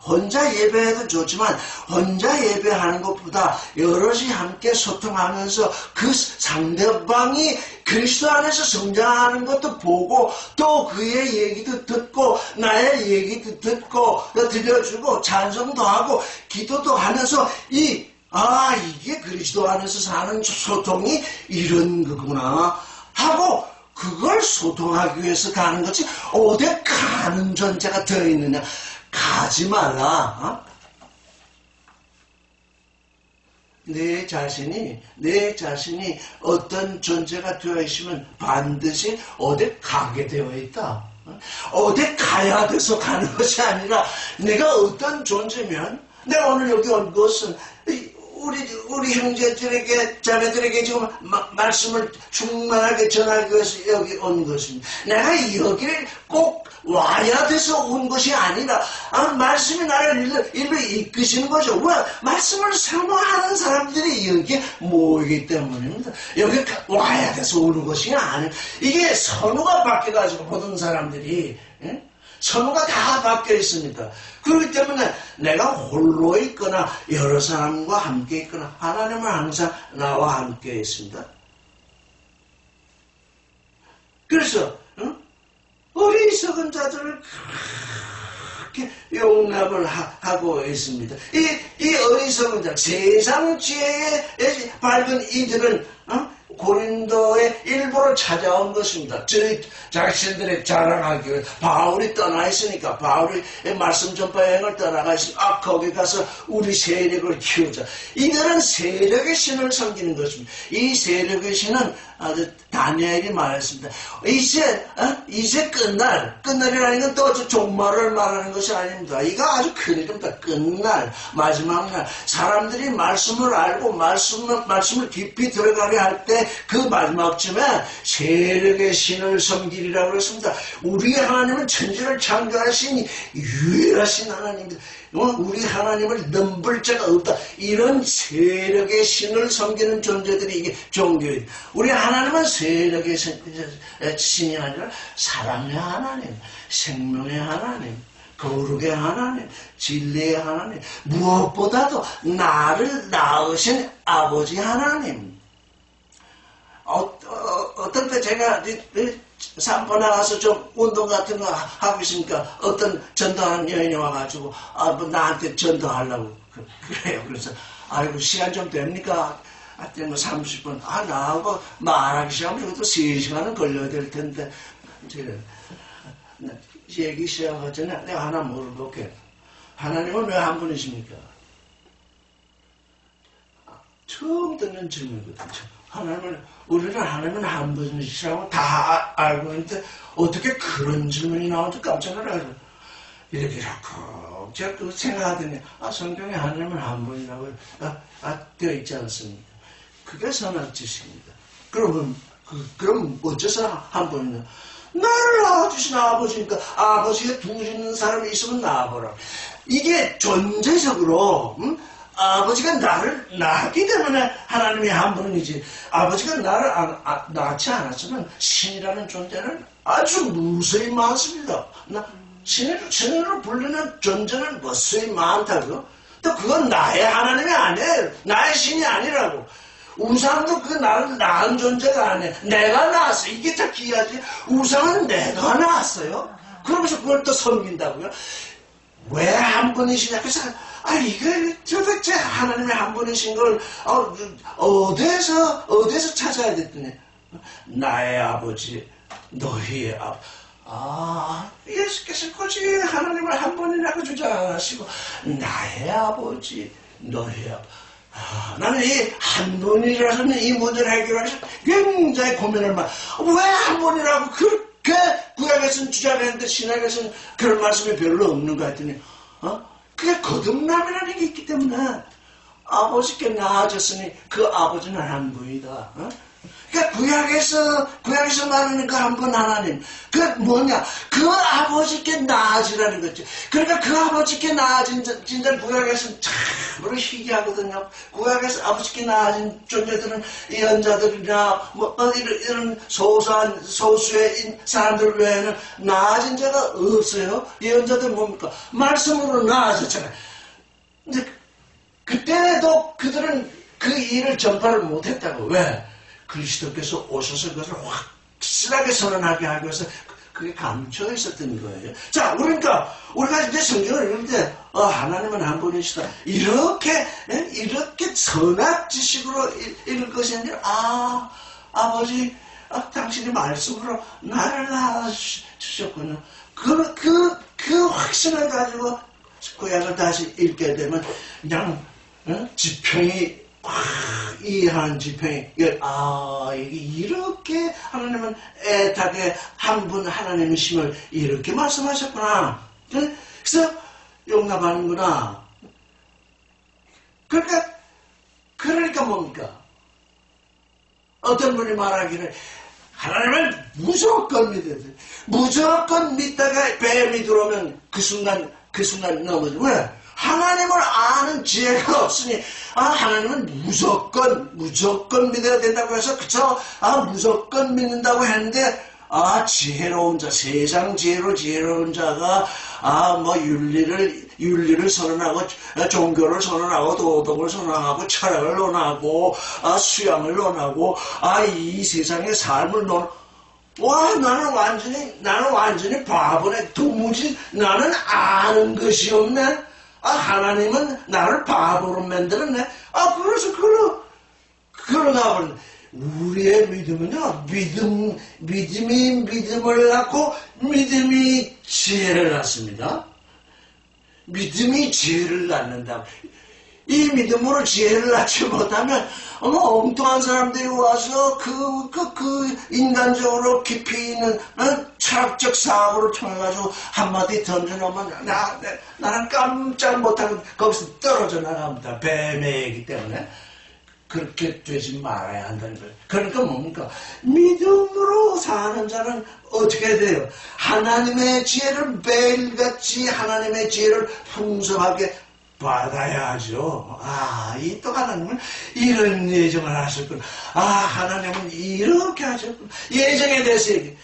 혼자 예배해도 좋지만 혼자 예배하는 것보다 여럿이 함께 소통하면서 그 상대방이 그리스도 안에서 성장하는 것도 보고 또 그의 얘기도 듣고 나의 얘기도 듣고 들려주고 찬송도 하고 기도도 하면서 이게 그리스도 안에서 사는 소통이 이런 거구나 하고 그걸 소통하기 위해서 가는 거지 어디 가는 존재가 더 있느냐. 가지 말라. 내 자신이 어떤 존재가 되어 있으면 반드시 어디 가게 되어 있다. 어디 가야 돼서 가는 것이 아니라 내가 어떤 존재면 내가 오늘 여기 온 것은 우리 형제들에게 자매들에게 지금 말씀을 충만하게 전하기 위해서 여기 온 것입니다. 내가 여기를 꼭 와야 돼서 온 것이 아니라 말씀이 나를 일로 이끄시는 거죠. 왜? 말씀을 사모하는 사람들이 여기에 모이기 때문입니다. 여기 와야 돼서 오는 것이 아니에요. 이게 선호가 바뀌어가지고 모든 사람들이 선호가 다 바뀌어 있습니다. 그렇기 때문에 내가 홀로 있거나 여러 사람과 함께 있거나 하나님은 항상 나와 함께 있습니다. 그래서 어리석은 자들을 그렇게 용납을 하고 있습니다. 이 어리석은 자, 세상 지혜에 밝은 이들은 고린도에 일부러 찾아온 것입니다. 저희 자신들의 자랑하기 위해 바울이 떠나 있으니까 바울이 말씀 전파 여행을 떠나가 있으니까 거기 가서 우리 세력을 키우자. 이들은 세력의 신을 섬기는 것입니다. 이 세력의 신은 아주 다니엘이 말했습니다. 이제 끝날이라는 건 또 종말을 말하는 것이 아닙니다. 이거 아주 큰일입니다. 끝날, 마지막 날. 사람들이 말씀을 알고 말씀을 깊이 들어가게 할 때 그 마지막쯤에 세력의 신을 섬기리라고 그랬습니다. 우리 하나님은 천지를 창조하신 유일하신 하나님입니다. 우리 하나님을 넘볼 자가 없다. 이런 세력의 신을 섬기는 존재들이 이게 종교입니다. 우리 하나님은 세력의 신이 아니라 사랑의 하나님, 생명의 하나님, 거룩의 하나님, 진리의 하나님, 무엇보다도 나를 낳으신 아버지 하나님. 어떤 때 제가 산보 나가서 좀 운동 같은 거 하고 있으니까 어떤 전도하는 여인이 와가지고 뭐 나한테 전도하려고 그래요. 그래서 아이고 시간 좀 됩니까? 하여튼 뭐 30분 나하고 말하기 시작하면 이것도 3시간은 걸려야 될 텐데 제가 얘기 시작하기 전에 내가 하나 물어볼게요. 하나님은 왜 한 분이십니까? 처음 듣는 질문이거든요. 우리는 하나님은 한 분이시라고 다 알고 있는데 어떻게 그런 질문이 나오는지 깜짝 놀라가지고 이렇게 제가 그 생각하더니 성경에 하나님은 한 분이라고 되어 있지 않습니까? 그게 선악지식입니다. 그럼 어째서 한 분이냐? 나를 낳아주신 아버지니까 아버지가 둥지는 사람이 있으면 낳아보라. 이게 존재적으로 아버지가 나를 낳았기 때문에 하나님이 한 분이지 아버지가 나를 낳지 않았으면 신이라는 존재는 아주 무수히 많습니다. 신으로 불리는 존재는 무수히 많다고. 또 그건 나의 하나님이 아니에요. 나의 신이 아니라고. 우상도 그 나를 낳은 존재가 아니에요. 내가 낳았어. 이게 더 귀하지. 우상은 내가 낳았어요. 그러면서 그걸 또 섬긴다고요. 왜 한 분이시냐. 그래서 이게 도대체 하나님의 한 분이신 걸 어디서 찾아야 됐더니 나의 아버지 너희의 예수께서 굳이 하나님을 한 분이라고 주장하시고 나의 아버지 너희의 아버지 나는 이 한 분이라서는 이 문제를 해결하기 굉장히 고민을 왜 한 분이라고 그렇게 구약에서는 주장했는데 신약에서는 그런 말씀이 별로 없는 것 같더니 그게 거듭남이라는 게 있기 때문에 아버지께 나아졌으니 그 아버지는 한 분이다. 그러니까 구약에서 말하는 그 한 분 하나님, 그 뭐냐? 그 아버지께 나아지라는 거지. 그러니까 그 아버지께 나아진 자는 구약에서는 참으로 희귀하거든요. 구약에서 아버지께 나아진 존재들은 예언자들이나 이런 소수의 사람들 외에는 나아진 자가 없어요. 예언자들 뭡니까? 말씀으로 나아졌잖아요. 근데 그때도 그들은 그 일을 전파를 못했다고. 왜? 그리스도께서 오셔서 그것을 확실하게 선언하게 하기 위해서 그게 감춰 있었던 거예요. 자, 우리가 이제 성경을 읽을 때 하나님은 한 분이시다. 이렇게 선악 지식으로 읽을 것이 아니라 아버지 당신이 말씀으로 나를 낳아주셨군요. 그 확신을 가지고 구약을 다시 읽게 되면 그냥 지평이 이해하는 지평이, 이게 이렇게 하나님은 애타게 한 분 하나님이심을 이렇게 말씀하셨구나. 그래서 용납하는구나. 그러니까 뭡니까? 어떤 분이 말하기를 하나님은 무조건 믿어야 돼. 무조건 믿다가 뱀이 들어오면 그 순간 넘어져. 왜? 하나님을 아는 지혜가 없으니 하나님은 무조건 믿어야 된다고 해서 그쵸? 무조건 믿는다고 했는데 지혜로운 자, 세상 지혜로운 자가 뭐 윤리를 선언하고 종교를 선언하고 도덕을 선언하고 철학을 논하고 수양을 논하고 이 세상의 삶을 나는 완전히 바보네. 도무지 나는 아는 것이 없네. 하나님은 나를 바보로 만들었네. 그래서 그러 나버렸네. 우리의 믿음은요, 믿음이 믿음을 낳고 믿음이 지혜를 낳습니다. 믿음이 지혜를 낳는다. 이 믿음으로 지혜를 낳지 못하면 엉뚱한 사람들이 와서 그 인간적으로 깊이 있는 철학적 사고를 통해가지고 한마디 던져놓으면 나는 깜짝 못하고 거기서 떨어져 나갑니다. 뱀의 얘기 때문에. 그렇게 되지 말아야 한다는 거예요. 그러니까 뭡니까? 믿음으로 사는 자는 어떻게 돼요? 하나님의 지혜를 매일같이 하나님의 지혜를 풍성하게 받아야죠. 이 또 하나님은 이런 예정을 하셨구나. 하나님은 이렇게 하셨구나. 예정에 대해서 얘기.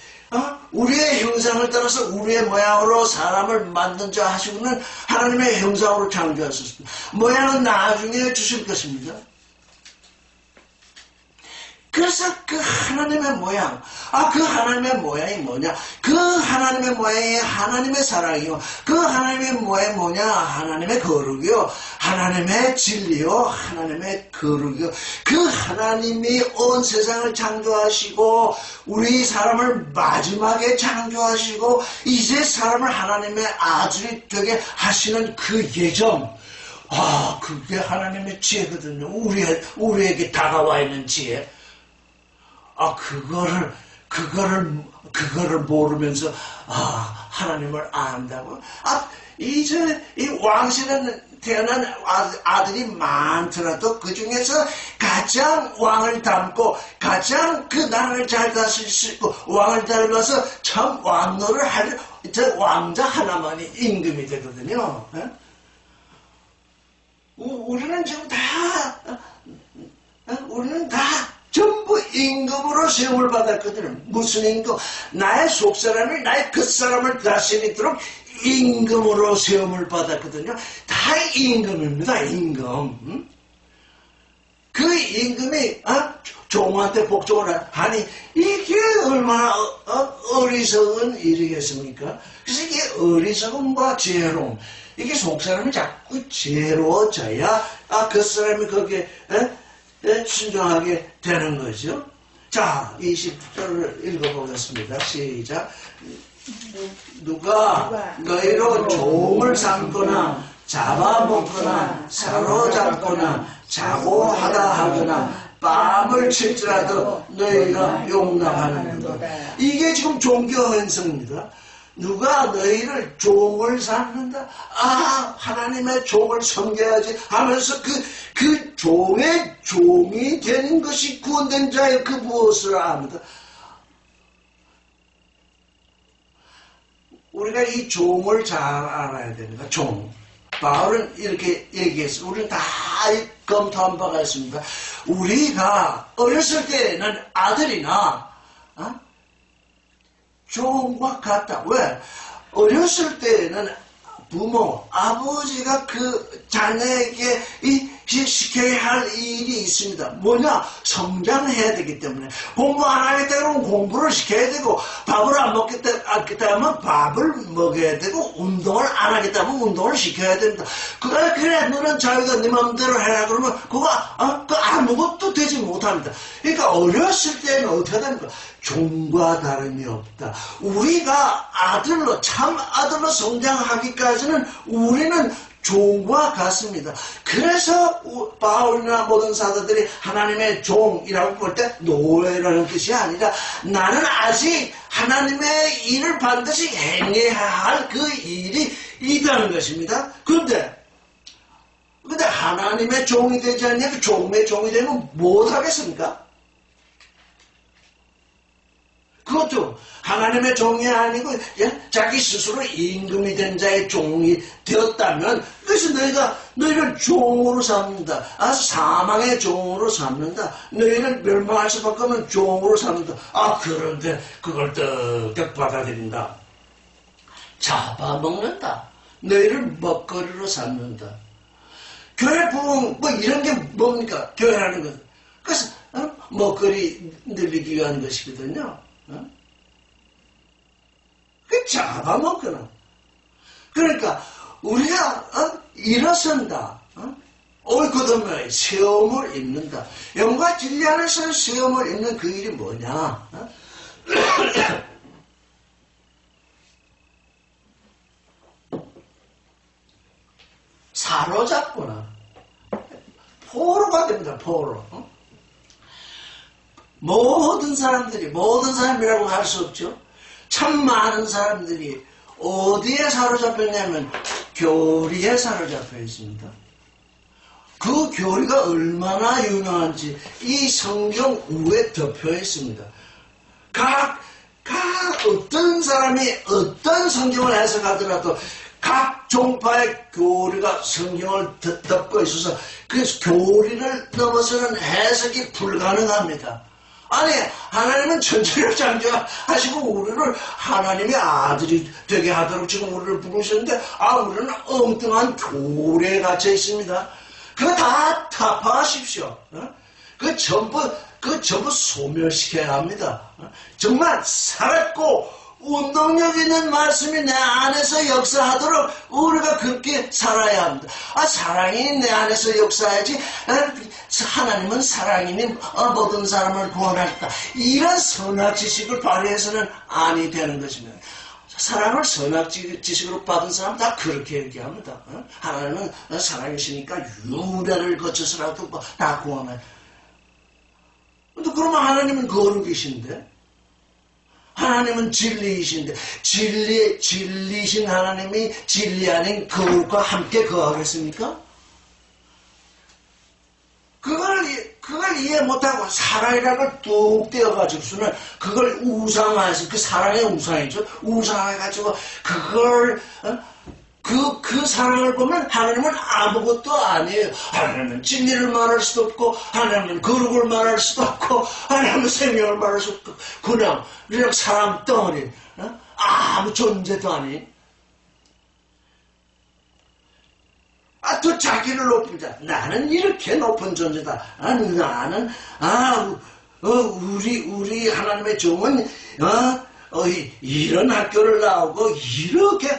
우리의 형상을 따라서 우리의 모양으로 사람을 만든 자 하시고는 하나님의 형상으로 창조하셨습니다. 모양은 나중에 주실 것입니다. 그래서 그 하나님의 모양, 그 하나님의 모양이 뭐냐? 그 하나님의 모양이 하나님의 사랑이요. 그 하나님의 모양이 뭐냐? 하나님의 거룩이요. 하나님의 진리요. 하나님의 거룩이요. 그 하나님이 온 세상을 창조하시고 우리 사람을 마지막에 창조하시고 이제 사람을 하나님의 아들이 되게 하시는 그 예정. 그게 하나님의 지혜거든요. 우리에게 다가와 있는 지혜. 그거를 모르면서, 하나님을 안다고? 이제, 이 왕실에 태어난 아들이 많더라도 그 중에서 가장 왕을 닮고, 가장 그 나라를 잘 다스릴 수 있고, 왕을 닮아서 참 왕노를 할, 저 왕자 하나만이 임금이 되거든요. 우리는 지금 우리는 다, 전부 임금으로 세움을 받았거든요. 무슨 임금? 나의 속사람이 나의 겉사람을 다스리도록 임금으로 세움을 받았거든요. 다 임금입니다. 임금. 그 임금이 종한테 복종을 하니 이게 얼마나 어리석은 일이겠습니까? 그래서 이게 어리석음과 지혜로움. 이게 속사람이 자꾸 지혜로워져야 겉사람이 거기에 순종하게 되는 거죠. 자, 20절을 읽어보겠습니다. 시작. 누가 너희로 종을 삼거나 잡아먹거나 사로잡거나 자고하다 하거나 뺨을 칠지라도 너희가 용납하는도다. 이게 지금 종교 행성입니다. 누가 너희를 종을 삼는다? 하나님의 종을 섬겨야지 하면서 그 종의 종이 되는 것이 구원된 자의 그 무엇을 압니다. 우리가 이 종을 잘 알아야 됩니다. 종. 바울은 이렇게 얘기했어요. 우리는 다 검토한 바가 있습니다. 우리가 어렸을 때는 아들이나 종과 같다. 왜? 어렸을 때는 부모, 아버지가 그 자녀에게 시켜야 할 일이 있습니다. 뭐냐? 성장해야 되기 때문에. 공부 안 하겠다 그러면 공부를 시켜야 되고, 밥을 안 먹겠다 하면 밥을 먹여야 되고, 운동을 안 하겠다 하면 운동을 시켜야 됩니다. 그래, 너는 자기가 네 마음대로 해라 그러면, 그거 아무것도 되지 못합니다. 그러니까 어렸을 때는 어떻게 됩니까? 종과 다름이 없다. 우리가 참 아들로 성장하기까지는 우리는 종과 같습니다. 그래서 바울이나 모든 사도들이 하나님의 종이라고 볼 때 노예라는 뜻이 아니라 나는 아직 하나님의 일을 반드시 행해야 할 그 일이 있다는 것입니다. 근데 하나님의 종이 되지 않냐? 그 종의 종이 되면 못하겠습니까? 그것도 하나님의 종이 아니고 자기 스스로 임금이 된 자의 종이 되었다면 그래서 너희를 종으로 삼는다. 아주 사망의 종으로 삼는다. 너희를 멸망할 수밖에 없는 종으로 삼는다. 그런데 그걸 떡떡 받아들인다. 잡아먹는다. 너희를 먹거리로 삼는다. 교회 부흥 이런 게 뭡니까? 교회라는 것. 그래서 먹거리 늘리기 위한 것이거든요. 그 잡아먹거나. 그러니까 우리가 일어선다. 옳고도면 시험을 입는다. 영과 진리 안에서 시험을 입는 그 일이 뭐냐? 사로잡거나 포로가 됩니다. 포로. 모든 사람이라고 할 수 없죠. 참 많은 사람들이 어디에 사로잡혔냐면 교리에 사로잡혀 있습니다. 그 교리가 얼마나 유명한지 이 성경 위에 덮여 있습니다. 각 어떤 사람이 어떤 성경을 해석하더라도 각 종파의 교리가 성경을 덮고 있어서 그 교리를 넘어서는 해석이 불가능합니다. 아니 하나님은 천지를 창조하시고 우리를 하나님의 아들이 되게 하도록 지금 우리를 부르셨는데 우리는 엉뚱한 교리에 갇혀 있습니다. 그거 다 타파하십시오. 그 전부 소멸시켜야 합니다. 정말 살았고 운동력 있는 말씀이 내 안에서 역사하도록 우리가 그렇게 살아야 합니다. 사랑이 내 안에서 역사해야지. 하나님은 사랑이니 모든 사람을 구원하겠다. 이런 선악 지식을 발휘해서는 아니 되는 것입니다. 사랑을 선악 지식으로 받은 사람 다 그렇게 얘기합니다. 하나님은 사랑이시니까 유래를 거쳐서라도 다 구원해. 근데 그러면 하나님은 거룩이신데? 하나님은 진리이신데 진리이신 하나님이 진리 아닌 거룩과 함께 거하겠습니까? 그걸 이해 못하고 사랑이라는 걸 뚝 떼어가지고서는 그걸 우상화해서 그 사랑의 우상이죠. 우상화해가지고 그걸 그 사랑을 보면 하나님은 아무것도 아니에요. 하나님은 진리를 말할 수도 없고 하나님은 거룩을 말할 수도 없고 하나님은 생명을 말할 수도 없고 그냥 사람 덩어리 아무 존재도 아닌 또 자기를 높이자. 나는 이렇게 높은 존재다. 나는 우리 하나님의 종은 이런 학교를 나오고 이렇게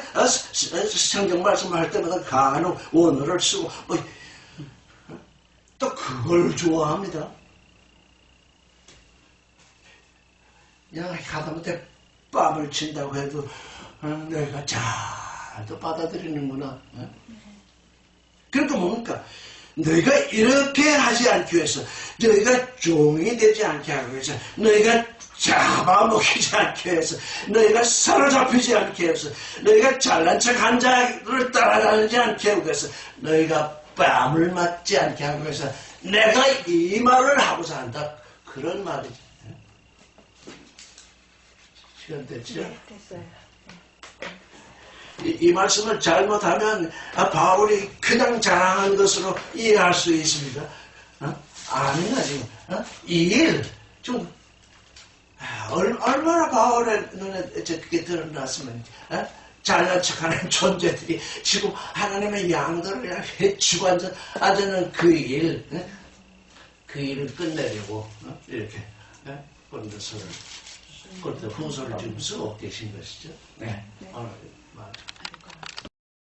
성경 말씀할 때마다 간혹 원어를 쓰고 또 그걸 좋아합니다. 하다못해 뺨을 친다고 해도 내가 잘도 받아들이는구나. 그러니까 뭡니까? 너희가 이렇게 하지 않기 위해서, 너희가 종이 되지 않게 하기 위해서, 너희가 잡아먹히지 않게 해서, 너희가 사로잡히지 않게 해서, 너희가 잘난 척 한 자를 따라다니지 않게 하기 위해서, 너희가 뺨을 맞지 않게 하기 위해서, 내가 이 말을 하고자 한다. 그런 말이지. 시간 됐죠? 네, 됐어요. 이 말씀을 잘못하면 바울이 그냥 자랑한 것으로 이해할 수 있습니다. 아니나 지금 이 일 좀 얼마나 바울의 눈에 그게 드러났으면 잘난 척하는 존재들이 지금 하나님의 양들을 그냥 해치고 앉아는 그 일을 끝내려고 이렇게 꼰대서를 후소를 지금 쓰고 계신 것이죠. 네. 오늘 말.